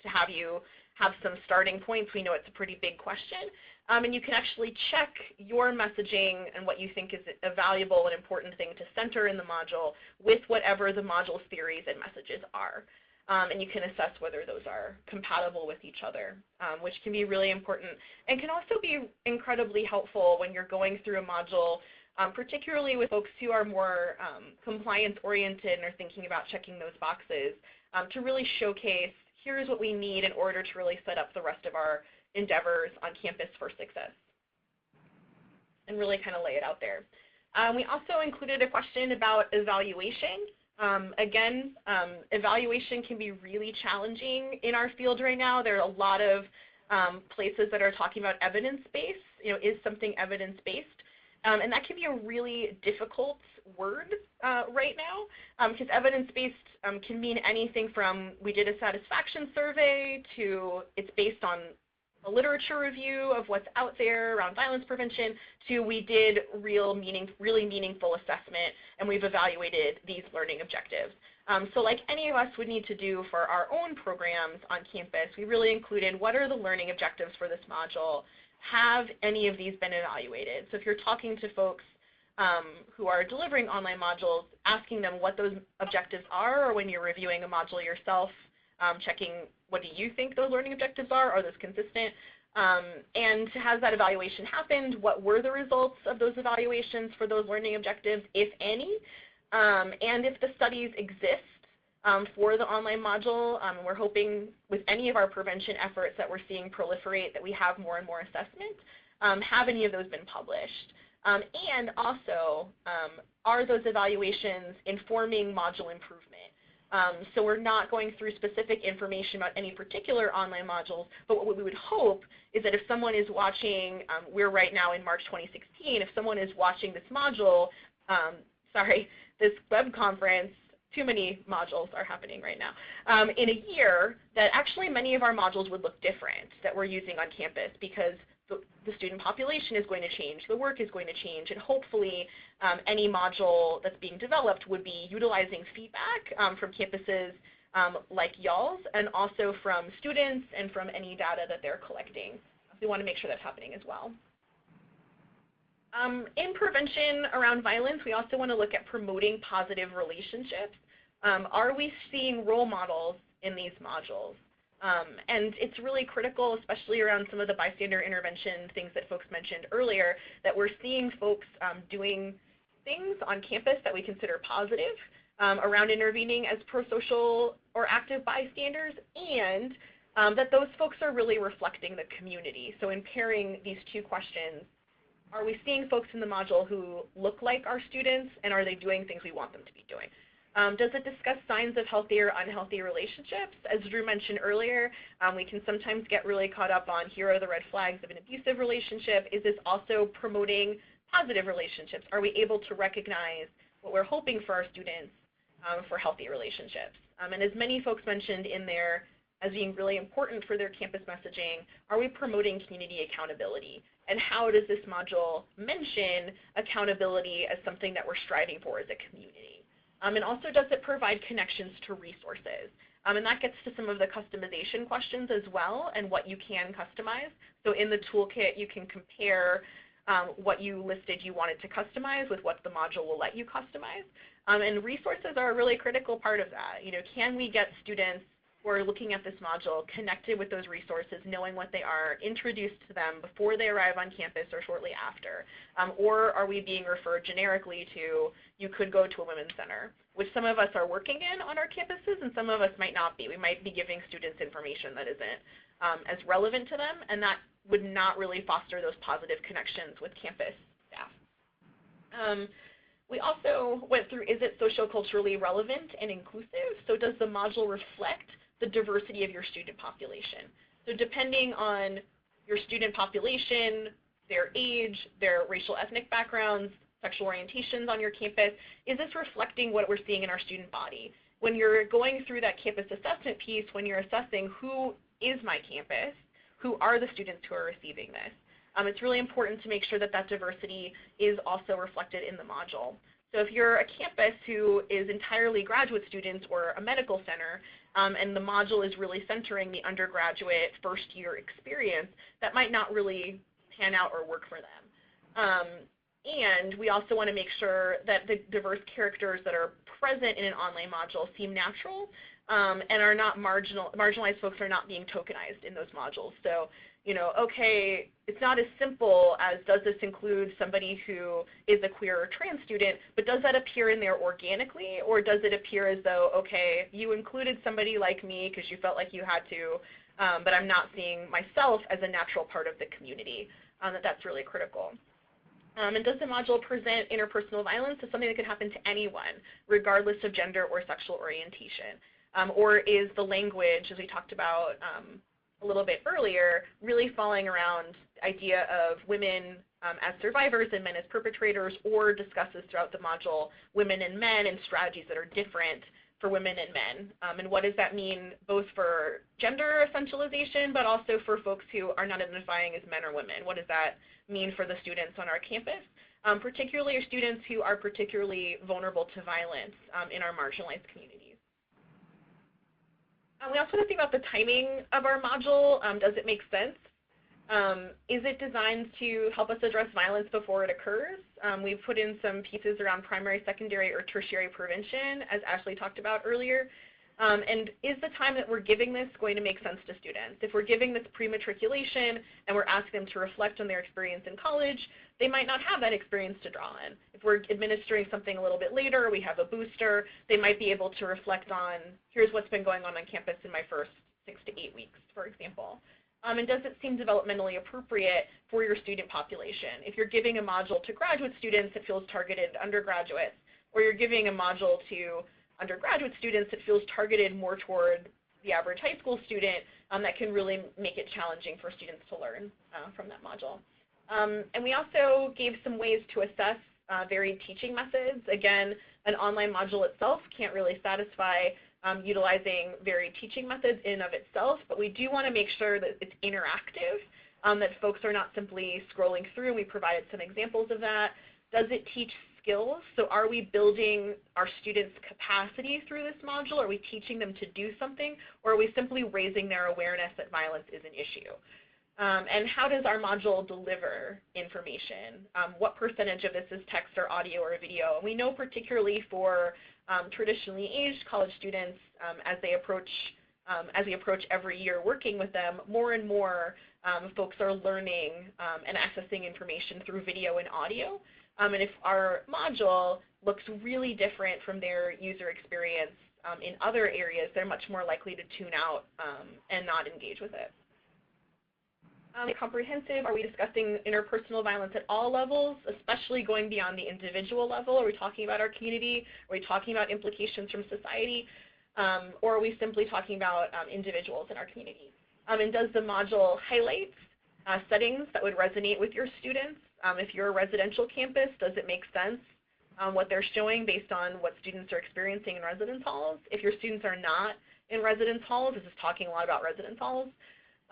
to have you have some starting points. We know it's a pretty big question. And you can actually check your messaging and what you think is a valuable and important thing to center in the module with whatever the module's theories and messages are. And you can assess whether those are compatible with each other, which can be really important and can also be incredibly helpful when you're going through a module, particularly with folks who are more compliance-oriented and are thinking about checking those boxes, to really showcase, here's what we need in order to really set up the rest of our endeavors on campus for success, and really kind of lay it out there. We also included a question about evaluation. Again, evaluation can be really challenging in our field right now. There are a lot of places that are talking about evidence-based. Is something evidence-based? And that can be a really difficult word right now, because evidence-based can mean anything from we did a satisfaction survey to it's based on a literature review of what's out there around violence prevention to we did really meaningful assessment and we've evaluated these learning objectives. So like any of us would need to do for our own programs on campus, we really included what are the learning objectives for this module. Have any of these been evaluated? So if you're talking to folks who are delivering online modules, asking them what those objectives are, or when you're reviewing a module yourself, checking what do you think those learning objectives are those consistent? And has that evaluation happened? What were the results of those evaluations for those learning objectives, if any? And if the studies exist for the online module, we're hoping with any of our prevention efforts that we're seeing proliferate that we have more and more assessment. Have any of those been published? And also, are those evaluations informing module improvement? So we're not going through specific information about any particular online modules, but what we would hope is that if someone is watching, we're right now in March 2016, if someone is watching this module, this web conference, too many modules are happening right now, in a year, that actually many of our modules would look different that we're using on campus because the student population is going to change, the work is going to change, and hopefully any module that's being developed would be utilizing feedback from campuses like y'all's, and also from students and from any data that they're collecting. We want to make sure that's happening as well. In prevention around violence, we also want to look at promoting positive relationships. Are we seeing role models in these modules? And it's really critical, especially around some of the bystander intervention things that folks mentioned earlier, that we're seeing folks doing things on campus that we consider positive around intervening as pro-social or active bystanders, and that those folks are really reflecting the community. So in pairing these two questions, are we seeing folks in the module who look like our students, and are they doing things we want them to be doing? Does it discuss signs of healthy or unhealthy relationships? As Drew mentioned earlier, we can sometimes get really caught up on here are the red flags of an abusive relationship. Is this also promoting positive relationships? Are we able to recognize what we're hoping for our students for healthy relationships? And as many folks mentioned in there as being really important for their campus messaging, are we promoting community accountability? And how does this module mention accountability as something that we're striving for as a community? And also, does it provide connections to resources? And that gets to some of the customization questions as well and what you can customize. So in the toolkit, you can compare what you listed you wanted to customize with what the module will let you customize. And resources are a really critical part of that. You know, can we get students who are looking at this module connected with those resources, knowing what they are, introduced to them before they arrive on campus or shortly after? Or are we being referred generically to, you could go to a women's center, which some of us are working in on our campuses and some of us might not be. We might be giving students information that isn't as relevant to them, and that would not really foster those positive connections with campus staff. We also went through, is it socioculturally relevant and inclusive? So does the module reflect the diversity of your student population? So depending on your student population, their age, their racial ethnic backgrounds, sexual orientations on your campus, is this reflecting what we're seeing in our student body? When you're going through that campus assessment piece, when you're assessing who is my campus, who are the students who are receiving this, it's really important to make sure that that diversity is also reflected in the module. So if you're a campus who is entirely graduate students or a medical center, and the module is really centering the undergraduate first-year experience, that might not really pan out or work for them. And we also want to make sure that the diverse characters that are present in an online module seem natural and are not marginalized folks are not being tokenized in those modules. So, you know, okay, it's not as simple as does this include somebody who is a queer or trans student, but does that appear in there organically, or does it appear as though, okay, you included somebody like me because you felt like you had to, but I'm not seeing myself as a natural part of the community, that's really critical. And does the module present interpersonal violence as something that could happen to anyone, regardless of gender or sexual orientation? Or is the language, as we talked about a little bit earlier, really falling around the idea of women as survivors and men as perpetrators, or discusses throughout the module women and men and strategies that are different for women and men? And what does that mean both for gender essentialization, but also for folks who are not identifying as men or women? What does that mean for the students on our campus, particularly students who are particularly vulnerable to violence in our marginalized communities? We also want to think about the timing of our module. Does it make sense? Is it designed to help us address violence before it occurs? We've put in some pieces around primary, secondary, or tertiary prevention, as Ashley talked about earlier. And is the time that we're giving this going to make sense to students? If we're giving this pre-matriculation and we're asking them to reflect on their experience in college, they might not have that experience to draw in. If we're administering something a little bit later, we have a booster, they might be able to reflect on, here's what's been going on campus in my first 6 to 8 weeks, for example. And does it seem developmentally appropriate for your student population? If you're giving a module to graduate students, it feels targeted at undergraduates, or you're giving a module to undergraduate students, it feels targeted more toward the average high school student, that can really make it challenging for students to learn from that module. And we also gave some ways to assess varied teaching methods. Again, an online module itself can't really satisfy utilizing varied teaching methods in and of itself, but we do want to make sure that it's interactive, that folks are not simply scrolling through. We provided some examples of that. Does it teach skills? So are we building our students' capacity through this module? Are we teaching them to do something? Or are we simply raising their awareness that violence is an issue? And how does our module deliver information? What percentage of this is text or audio or video? And we know particularly for traditionally aged college students, as we approach every year working with them, more and more folks are learning and accessing information through video and audio. And if our module looks really different from their user experience in other areas, they're much more likely to tune out and not engage with it. Comprehensive, are we discussing interpersonal violence at all levels, especially going beyond the individual level? Are we talking about our community? Are we talking about implications from society? Or are we simply talking about individuals in our community? And does the module highlight settings that would resonate with your students? If you're a residential campus, does it make sense what they're showing based on what students are experiencing in residence halls? If your students are not in residence halls, this is talking a lot about residence halls.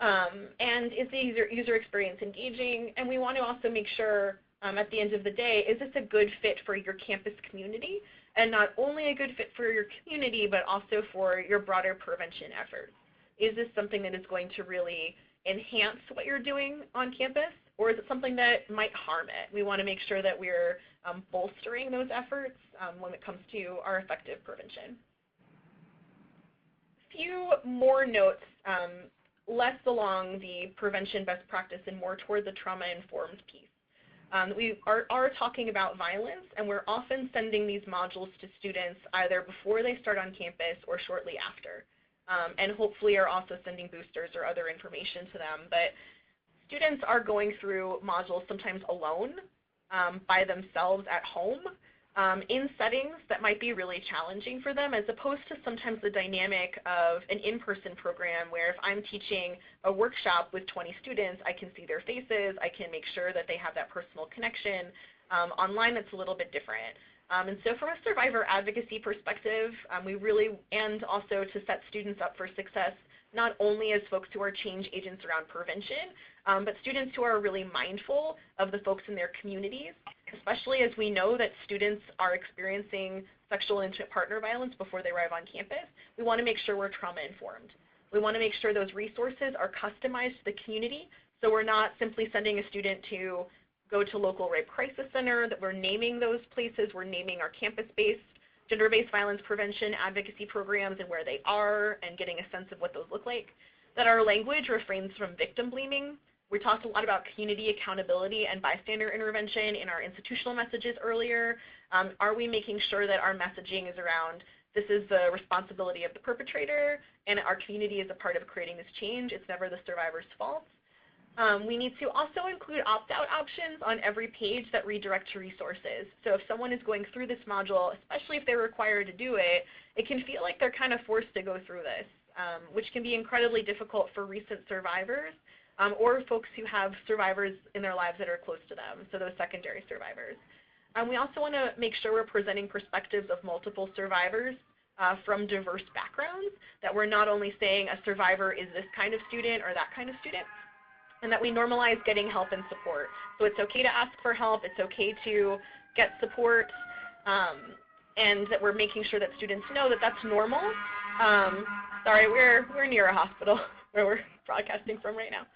And is the user experience engaging? And we want to also make sure at the end of the day, is this a good fit for your campus community? And not only a good fit for your community, but also for your broader prevention efforts. Is this something that is going to really enhance what you're doing on campus, or is it something that might harm it? We want to make sure that we're bolstering those efforts when it comes to our effective prevention. A few more notes, less along the prevention best practice and more toward the trauma-informed piece. We are talking about violence, and we're often sending these modules to students either before they start on campus or shortly after. And hopefully are also sending boosters or other information to them. But students are going through modules sometimes alone, by themselves at home, in settings that might be really challenging for them, as opposed to sometimes the dynamic of an in-person program where if I'm teaching a workshop with 20 students, I can see their faces, I can make sure that they have that personal connection. Online, it's a little bit different. And so from a survivor advocacy perspective, we really, and also to set students up for success, not only as folks who are change agents around prevention, but students who are really mindful of the folks in their communities, especially as we know that students are experiencing sexual and intimate partner violence before they arrive on campus. We want to make sure we're trauma-informed. We want to make sure those resources are customized to the community, so we're not simply sending a student to go to local rape crisis center, that we're naming those places, we're naming our campus-based gender-based violence prevention advocacy programs and where they are and getting a sense of what those look like, that our language refrains from victim blaming. We talked a lot about community accountability and bystander intervention in our institutional messages earlier. Are we making sure that our messaging is around this is the responsibility of the perpetrator and our community is a part of creating this change, it's never the survivor's fault? We need to also include opt-out options on every page that redirect to resources. So if someone is going through this module, especially if they're required to do it, it can feel like they're kind of forced to go through this, which can be incredibly difficult for recent survivors or folks who have survivors in their lives that are close to them, so those secondary survivors. We also want to make sure we're presenting perspectives of multiple survivors from diverse backgrounds, that we're not only saying a survivor is this kind of student or that kind of student, and that we normalize getting help and support. So it's okay to ask for help, it's okay to get support, and that we're making sure that students know that that's normal. Sorry, we're near a hospital where we're broadcasting from right now.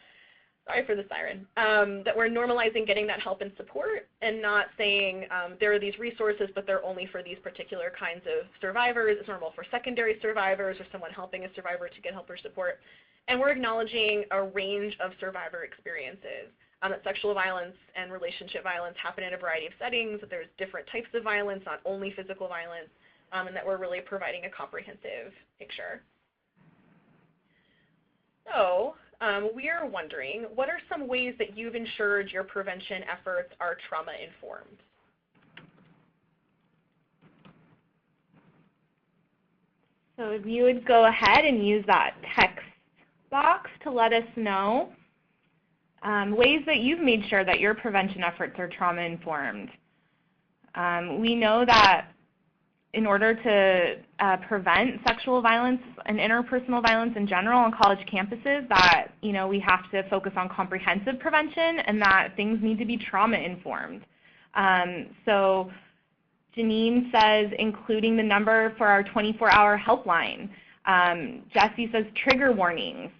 Sorry for the siren. That we're normalizing getting that help and support and not saying there are these resources, but they're only for these particular kinds of survivors. It's normal for secondary survivors or someone helping a survivor to get help or support. And we're acknowledging a range of survivor experiences, that sexual violence and relationship violence happen in a variety of settings, that there's different types of violence, not only physical violence, and that we're really providing a comprehensive picture. So we are wondering, what are some ways that you've ensured your prevention efforts are trauma-informed? So if you would go ahead and use that text box to let us know ways that you've made sure that your prevention efforts are trauma-informed. We know that in order to prevent sexual violence and interpersonal violence in general on college campuses, that we have to focus on comprehensive prevention and that things need to be trauma-informed. So Janine says including the number for our 24-hour helpline. Jessie says trigger warnings.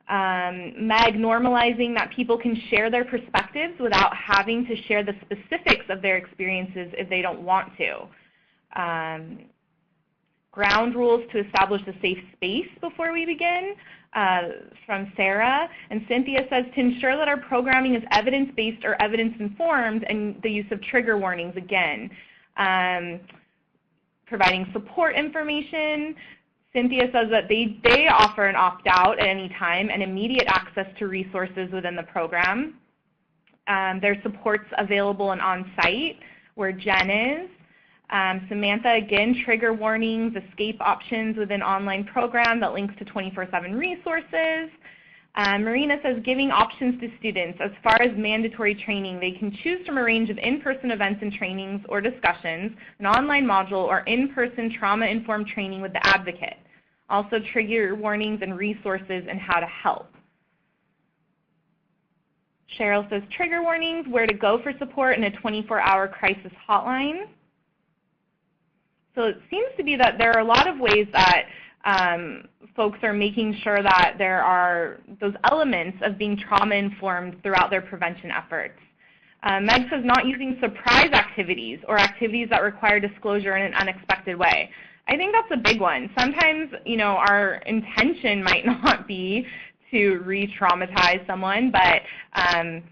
Meg, normalizing that people can share their perspectives without having to share the specifics of their experiences if they don't want to. ground rules to establish a safe space before we begin, from Sarah. And Cynthia says, to ensure that our programming is evidence-based or evidence-informed, and the use of trigger warnings again. Providing support information. Cynthia says that they offer an opt-out at any time and immediate access to resources within the program. There's supports available and on-site, where Jen is. Samantha, again, trigger warnings, escape options within online program that links to 24/7 resources. Marina says, giving options to students as far as mandatory training. They can choose from a range of in-person events and trainings or discussions, an online module, or in-person trauma-informed training with the advocate. Also trigger warnings and resources and how to help. Cheryl says, trigger warnings, where to go for support, in a 24-hour crisis hotline. So it seems to be that there are a lot of ways that folks are making sure that there are those elements of being trauma-informed throughout their prevention efforts. Meg says, not using surprise activities or activities that require disclosure in an unexpected way. I think that's a big one. Sometimes, our intention might not be to re-traumatize someone, but that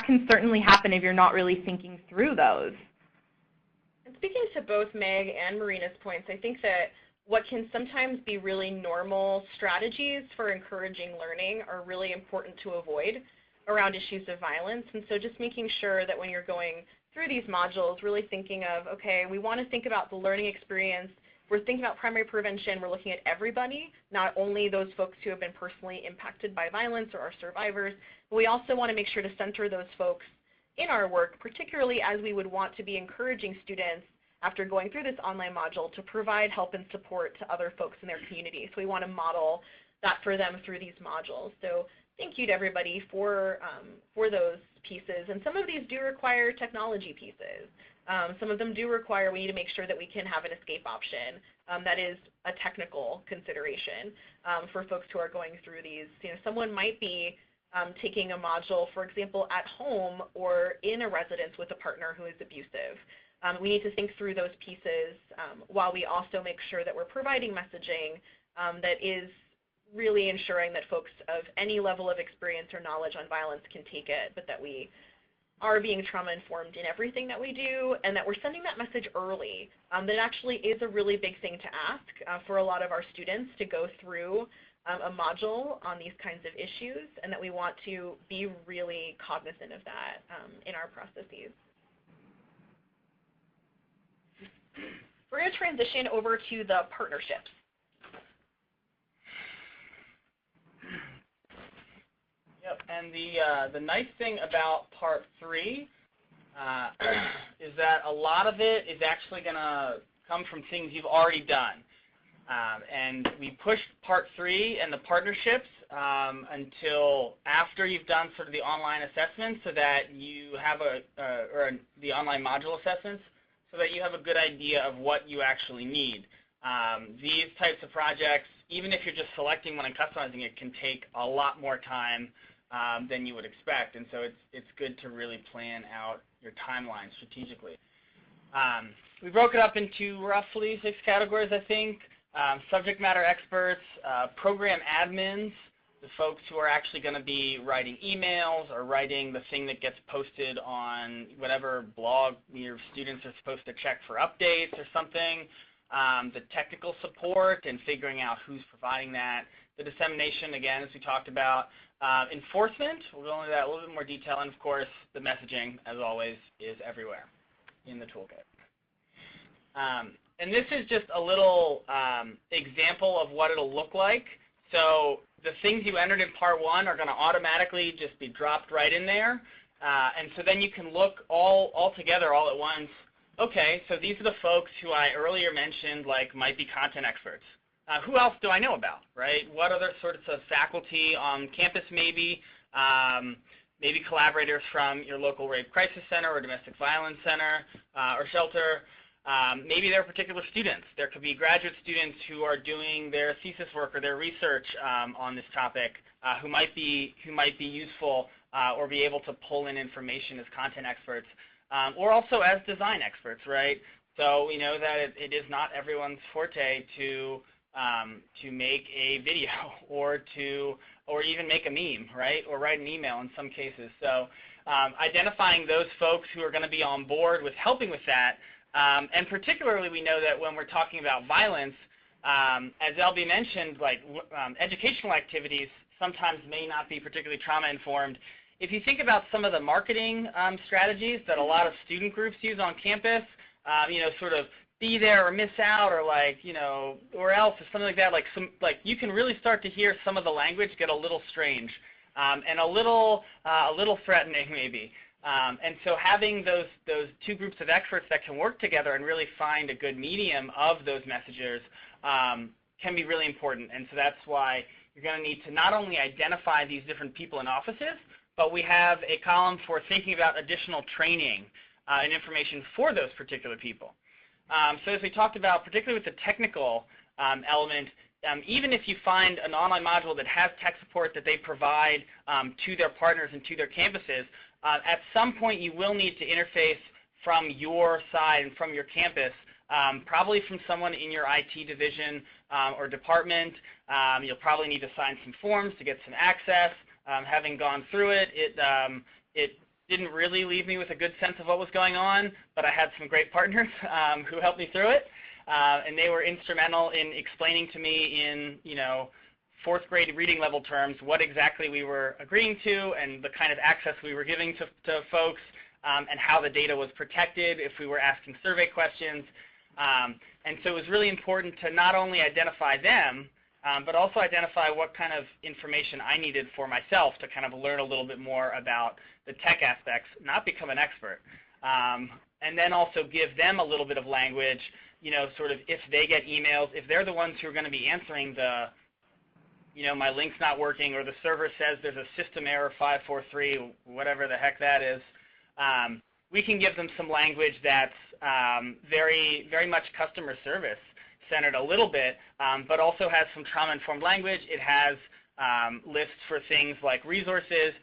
can certainly happen if you're not really thinking through those. Speaking to both Meg and Marina's points, I think that what can sometimes be really normal strategies for encouraging learning are really important to avoid around issues of violence. And so just making sure that when you're going through these modules, really thinking of, okay, we want to think about the learning experience. We're thinking about primary prevention. We're looking at everybody, not only those folks who have been personally impacted by violence or are survivors, but we also want to make sure to center those folks in our work, particularly as we would want to be encouraging students after going through this online module to provide help and support to other folks in their community. So we want to model that for them through these modules. So thank you to everybody for those pieces. And some of these do require technology pieces. Some of them do require, we need to make sure that we can have an escape option. That is a technical consideration for folks who are going through these. Someone might be taking a module, for example, at home or in a residence with a partner who is abusive. We need to think through those pieces while we also make sure that we're providing messaging that is really ensuring that folks of any level of experience or knowledge on violence can take it, but that we are being trauma-informed in everything that we do, and that we're sending that message early. That actually is a really big thing to ask for a lot of our students to go through a module on these kinds of issues, and that we want to be really cognizant of that in our processes. We're going to transition over to the partnerships. Yep, and the nice thing about Part 3 is that a lot of it is actually going to come from things you've already done. And we pushed Part 3 and the partnerships until after you've done sort of the online assessments, so that you have the online module assessments, so that you have a good idea of what you actually need. These types of projects, even if you're just selecting one and customizing it, can take a lot more time than you would expect, and so it's good to really plan out your timeline strategically. We broke it up into roughly 6 categories, I think. Subject matter experts, program admins, the folks who are actually going to be writing emails or writing the thing that gets posted on whatever blog your students are supposed to check for updates or something, the technical support and figuring out who's providing that, the dissemination, again, as we talked about, enforcement, we'll go into that a little bit more detail, and of course the messaging, as always, is everywhere in the toolkit. And this is just a little example of what it'll look like. So the things you entered in Part 1 are going to automatically just be dropped right in there. And so then you can look all together all at once. Okay, so these are the folks who I earlier mentioned, like might be content experts. Who else do I know about, right? What other sorts of faculty on campus maybe? Maybe collaborators from your local rape crisis center or domestic violence center or shelter. Maybe there are particular students. There could be graduate students who are doing their thesis work or their research on this topic who might be useful or be able to pull in information as content experts, or also as design experts, right? So we know that it is not everyone's forte to make a video or even make a meme, right, or write an email in some cases. So identifying those folks who are going to be on board with helping with that, and particularly we know that when we're talking about violence, as LB mentioned, like educational activities sometimes may not be particularly trauma-informed. If you think about some of the marketing strategies that a lot of student groups use on campus, sort of be there or miss out, or or else, or something like that, like you can really start to hear some of the language get a little strange and a little threatening maybe. And so having those two groups of experts that can work together and really find a good medium of those messengers can be really important. And so that's why you're going to need to not only identify these different people in offices, but we have a column for thinking about additional training and information for those particular people. So as we talked about, particularly with the technical element, even if you find an online module that has tech support that they provide to their partners and to their campuses, at some point you will need to interface from your side and from your campus, probably from someone in your IT division or department. You'll probably need to sign some forms to get some access. Having gone through it, it didn't really leave me with a good sense of what was going on, but I had some great partners who helped me through it, and they were instrumental in explaining to me in, fourth grade reading level terms what exactly we were agreeing to and the kind of access we were giving to folks, and how the data was protected if we were asking survey questions. And so it was really important to not only identify them, but also identify what kind of information I needed for myself to kind of learn a little bit more about the tech aspects, not become an expert. And then also give them a little bit of language, sort of if they get emails, if they're the ones who are going to be answering the, my link's not working, or the server says there's a system error 543, whatever the heck that is, we can give them some language that's very, very much customer service centered a little bit, but also has some trauma-informed language. It has lists for things like resources,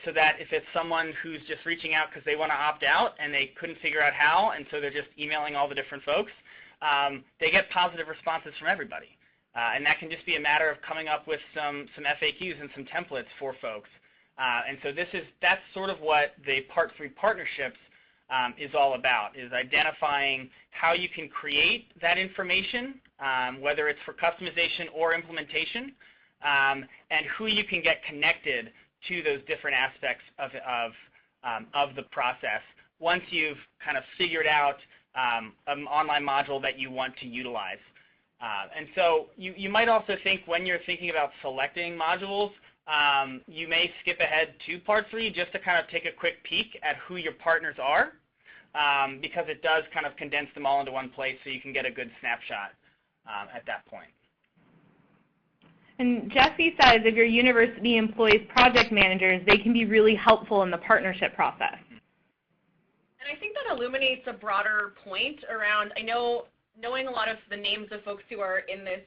so that if it's someone who's just reaching out because they want to opt out and they couldn't figure out how, and so they're just emailing all the different folks, they get positive responses from everybody. And that can just be a matter of coming up with some FAQs and some templates for folks. And so that's sort of what the Part 3 partnerships is all about, is identifying how you can create that information, whether it's for customization or implementation, and who you can get connected to those different aspects of the process once you've kind of figured out an online module that you want to utilize. And so you might also think, when you're thinking about selecting modules, you may skip ahead to Part 3 just to kind of take a quick peek at who your partners are, because it does kind of condense them all into one place so you can get a good snapshot at that point. And Jesse says if your university employs project managers, they can be really helpful in the partnership process. And I think that illuminates a broader point around, knowing a lot of the names of folks who are in this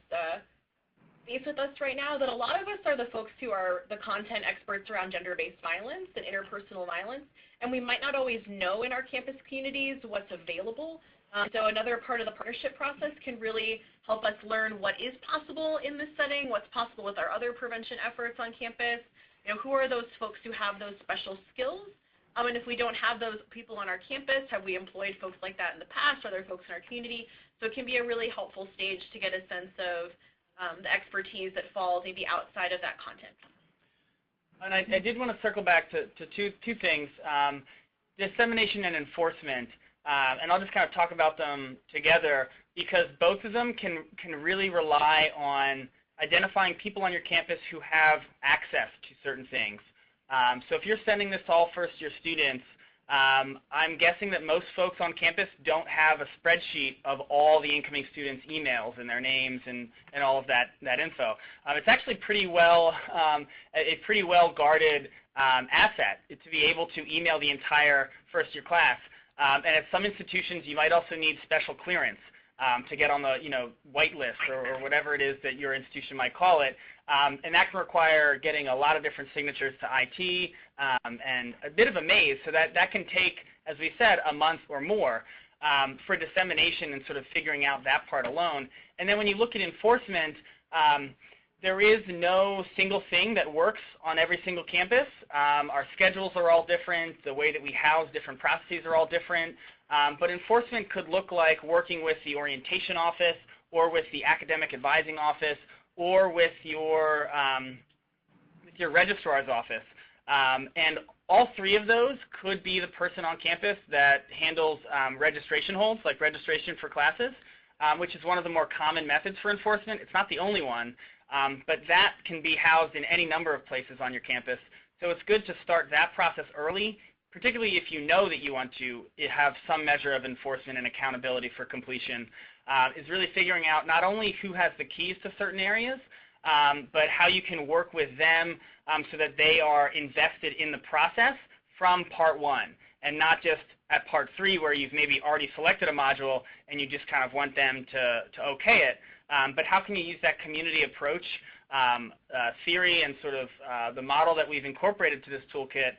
space with us right now, that a lot of us are the folks who are the content experts around gender-based violence and interpersonal violence, and we might not always know in our campus communities what's available. So another part of the partnership process can really help us learn what is possible in this setting, what's possible with our other prevention efforts on campus, who are those folks who have those special skills. And if we don't have those people on our campus, have we employed folks like that in the past, other folks in our community? So it can be a really helpful stage to get a sense of the expertise that falls maybe outside of that content. And I did want to circle back to two things, dissemination and enforcement. And I'll just kind of talk about them together, because both of them can really rely on identifying people on your campus who have access to certain things. So if you're sending this to all first-year students, I'm guessing that most folks on campus don't have a spreadsheet of all the incoming students' emails and their names and all of that info. It's actually pretty well a pretty well guarded asset to be able to email the entire first-year class. And at some institutions, you might also need special clearance to get on the white list or whatever it is that your institution might call it. And that can require getting a lot of different signatures to IT and a bit of a maze. So that can take, as we said, a month or more. for dissemination and sort of figuring out that part alone. And then when you look at enforcement, there is no single thing that works on every single campus. Our schedules are all different. The way that we house different processes are all different. But enforcement could look like working with the orientation office or with the academic advising office or with your registrar's office. And all three of those could be the person on campus that handles registration holds, like registration for classes, which is one of the more common methods for enforcement. It's not the only one, but that can be housed in any number of places on your campus. So it's good to start that process early, particularly if you know that you want to have some measure of enforcement and accountability for completion, is really figuring out not only who has the keys to certain areas, but how you can work with them so that they are invested in the process from part one and not just at part three where you've maybe already selected a module and you just kind of want them to okay it. But how can you use that community approach theory and sort of the model that we've incorporated to this toolkit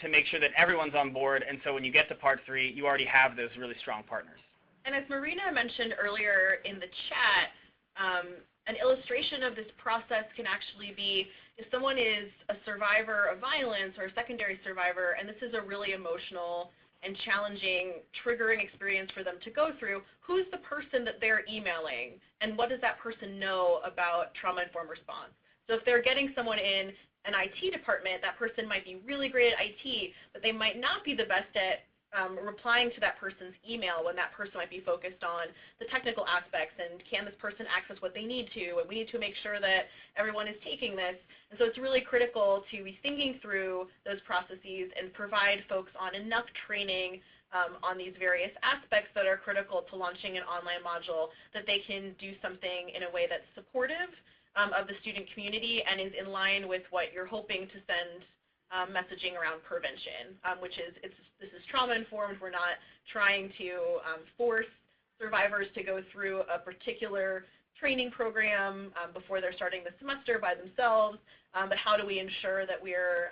to make sure that everyone's on board, and so when you get to part three, you already have those really strong partners. And as Marina mentioned earlier in the chat, an illustration of this process can actually be if someone is a survivor of violence or a secondary survivor, and this is a really emotional and challenging, triggering experience for them to go through, who's the person that they're emailing, and what does that person know about trauma-informed response? So if they're getting someone in an IT department, that person might be really great at IT, but they might not be the best at replying to that person's email when that person might be focused on the technical aspects and can this person access what they need to, and we need to make sure that everyone is taking this. And so it's really critical to be thinking through those processes and provide folks on enough training on these various aspects that are critical to launching an online module that they can do something in a way that's supportive of the student community and is in line with what you're hoping to send messaging around prevention, which is this is trauma-informed. We're not trying to force survivors to go through a particular training program before they're starting the semester by themselves, but how do we ensure that we're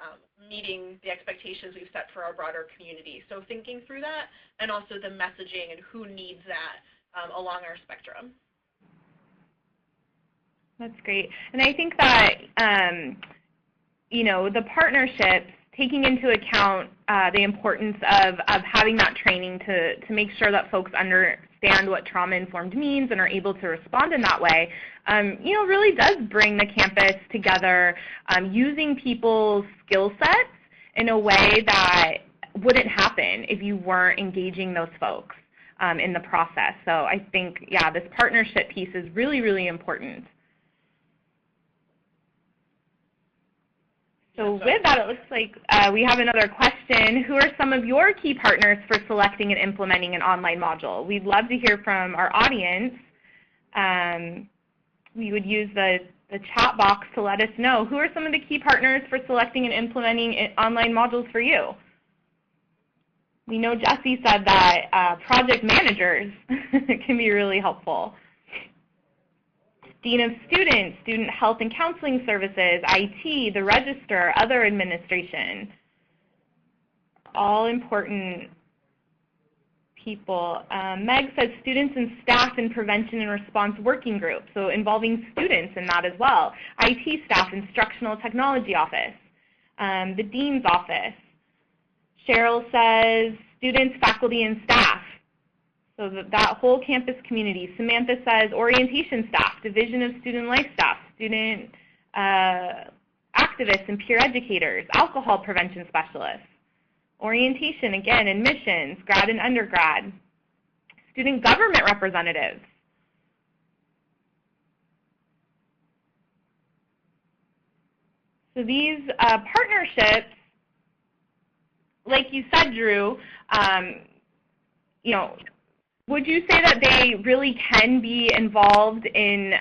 meeting the expectations we've set for our broader community? So thinking through that, and also the messaging and who needs that along our spectrum. That's great. And I think that the partnerships, taking into account the importance of having that training to make sure that folks understand what trauma-informed means and are able to respond in that way, really does bring the campus together using people's skill sets in a way that wouldn't happen if you weren't engaging those folks in the process. So I think, yeah, this partnership piece is really, really important. So with that, it looks like we have another question. Who are some of your key partners for selecting and implementing an online module? We'd love to hear from our audience. We would use the chat box to let us know. Who are some of the key partners for selecting and implementing online modules for you? We know Jesse said that project managers can be really helpful. Dean of Students, Student Health and Counseling Services, IT, the Register, other administration. All important people. Meg says students and staff in prevention and response working group, so involving students in that as well. IT staff, instructional technology office, the dean's office. Cheryl says students, faculty, and staff. So that whole campus community. Samantha says orientation staff, division of student life staff, student activists and peer educators, alcohol prevention specialists. Orientation, again, admissions, grad and undergrad. Student government representatives. So these partnerships, like you said, Drew, would you say that they really can be involved in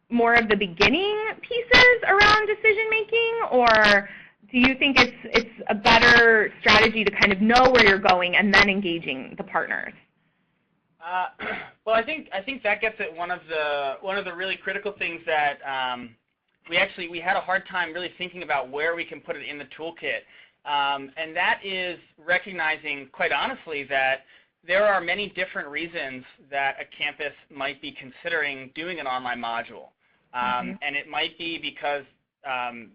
more of the beginning pieces around decision making, or do you think it's a better strategy to kind of know where you're going and then engaging the partners? Well, I think that gets at one of the really critical things that we had a hard time really thinking about where we can put it in the toolkit, and that is recognizing, quite honestly, that there are many different reasons that a campus might be considering doing an online module. And it might be because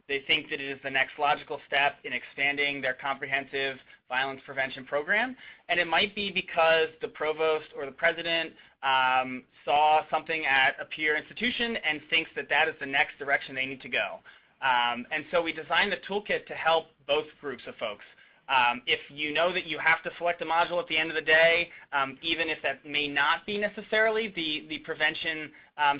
they think that it is the next logical step in expanding their comprehensive violence prevention program. And it might be because the provost or the president saw something at a peer institution and thinks that that is the next direction they need to go. And so we designed the toolkit to help both groups of folks. If you know that you have to select a module at the end of the day, even if that may not be necessarily the prevention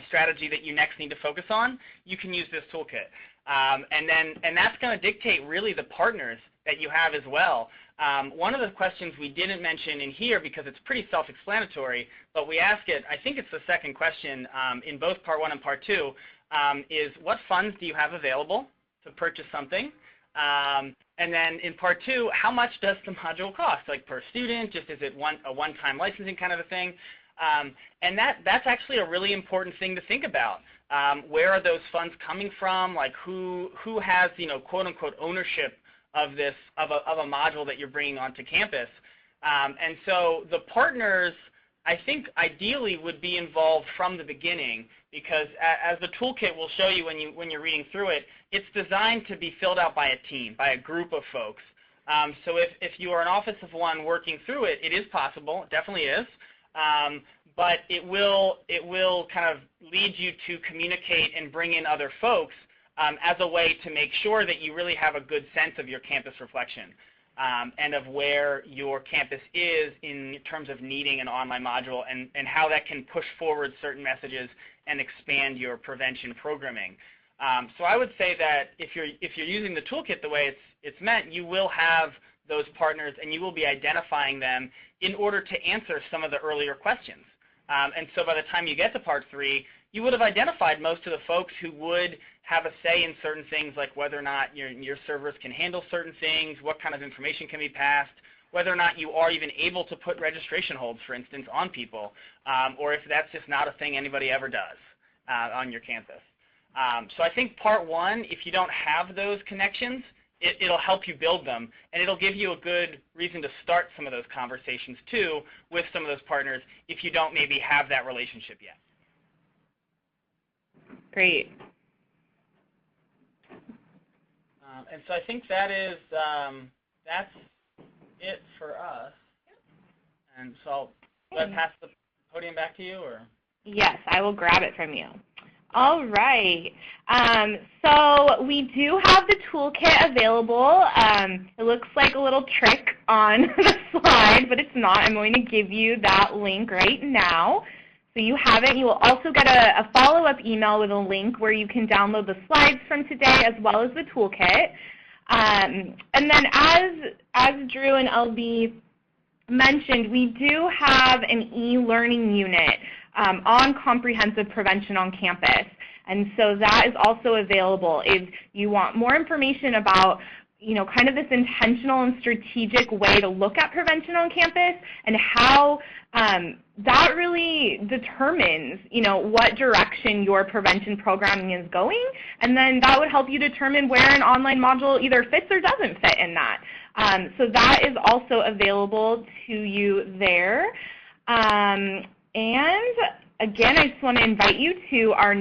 strategy that you next need to focus on, you can use this toolkit. And that's going to dictate really the partners that you have as well. One of the questions we didn't mention in here because it's pretty self-explanatory, but we ask it, I think it's the second question in both Part 1 and Part 2, is what funds do you have available to purchase something? And then in Part 2, how much does the module cost, like per student? Just is it a one-time licensing kind of a thing? And that's actually a really important thing to think about. Where are those funds coming from? Like who has, quote unquote ownership of this of a module that you're bringing onto campus? And so the partners, I think, ideally would be involved from the beginning, because as the toolkit will show you when you're reading through it, it's designed to be filled out by a team, by a group of folks. So if you are an office of one working through it, it is possible, it definitely is, but it will kind of lead you to communicate and bring in other folks as a way to make sure that you really have a good sense of your campus reflection. And of where your campus is in terms of needing an online module and how that can push forward certain messages and expand your prevention programming. So I would say that if you're using the toolkit the way it's meant, you will have those partners and you will be identifying them in order to answer some of the earlier questions. And so by the time you get to Part 3, you would have identified most of the folks who would have a say in certain things, like whether or not your servers can handle certain things, what kind of information can be passed, whether or not you are even able to put registration holds, for instance, on people, or if that's just not a thing anybody ever does on your campus. So I think Part 1, if you don't have those connections, it'll help you build them, and it'll give you a good reason to start some of those conversations, too, with some of those partners if you don't maybe have that relationship yet. Great. And so I think that is that's it for us. And so I'll pass the podium back to you, or? Yes, I will grab it from you. All right. So we do have the toolkit available. It looks like a little trick on the slide, but it's not. I'm going to give you that link right now. So you have it. You will also get a follow-up email with a link where you can download the slides from today as well as the toolkit. And then as Drew and LB mentioned, we do have an e-learning unit on comprehensive prevention on campus. And so that is also available if you want more information about kind of this intentional and strategic way to look at prevention on campus and how that really determines, what direction your prevention programming is going, and then that would help you determine where an online module either fits or doesn't fit in that. So that is also available to you there. And again, I just want to invite you to our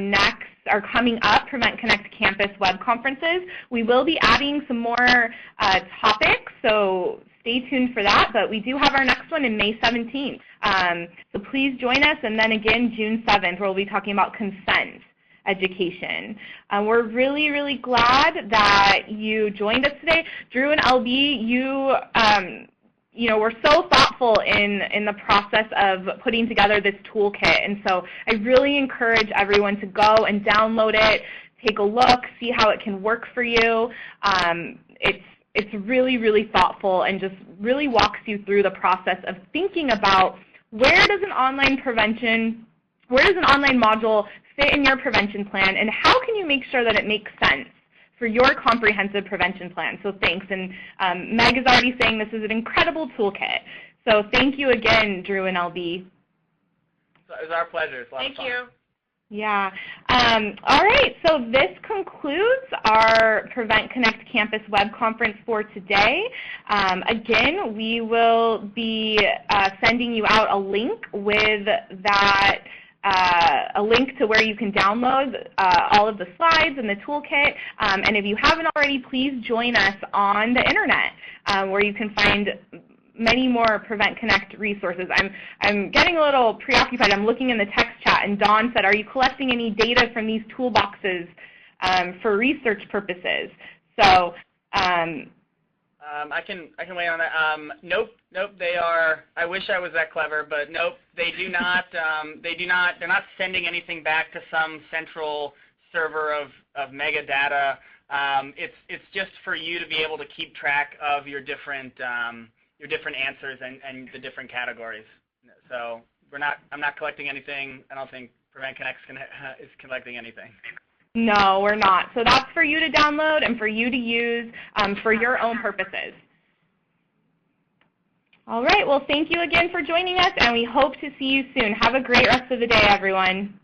coming up Prevent Connect Campus web conferences. We will be adding some more topics, so stay tuned for that, but we do have our next one in May 17th. So please join us, and then again June 7th, where we'll be talking about consent education. We're really, really glad that you joined us today. Drew and LB, you were so thoughtful in the process of putting together this toolkit, and so I really encourage everyone to go and download it, take a look, see how it can work for you. It's really, really thoughtful and just really walks you through the process of thinking about where does an online module fit in your prevention plan, and how can you make sure that it makes sense for your comprehensive prevention plan. So thanks. And Meg is already saying this is an incredible toolkit. So thank you again, Drew and LB. So it was our pleasure. It's a lot of fun. Thank you. Yeah. All right, so this concludes our Prevent Connect Campus web conference for today. Again, we will be sending you out a link with that, a link to where you can download all of the slides and the toolkit. And if you haven't already, please join us on the internet where you can find many more Prevent Connect resources. I'm getting a little preoccupied. I'm looking in the text chat, and Dawn said, are you collecting any data from these toolboxes for research purposes? So I can weigh on that. Nope. They are. I wish I was that clever, but nope. They do not. They're not sending anything back to some central server of metadata. It's just for you to be able to keep track of your different answers and the different categories. So I'm not collecting anything. I don't think Prevent Connect is collecting anything. No, we're not. So that's for you to download and for you to use for your own purposes. All right, well, thank you again for joining us, and we hope to see you soon. Have a great rest of the day, everyone.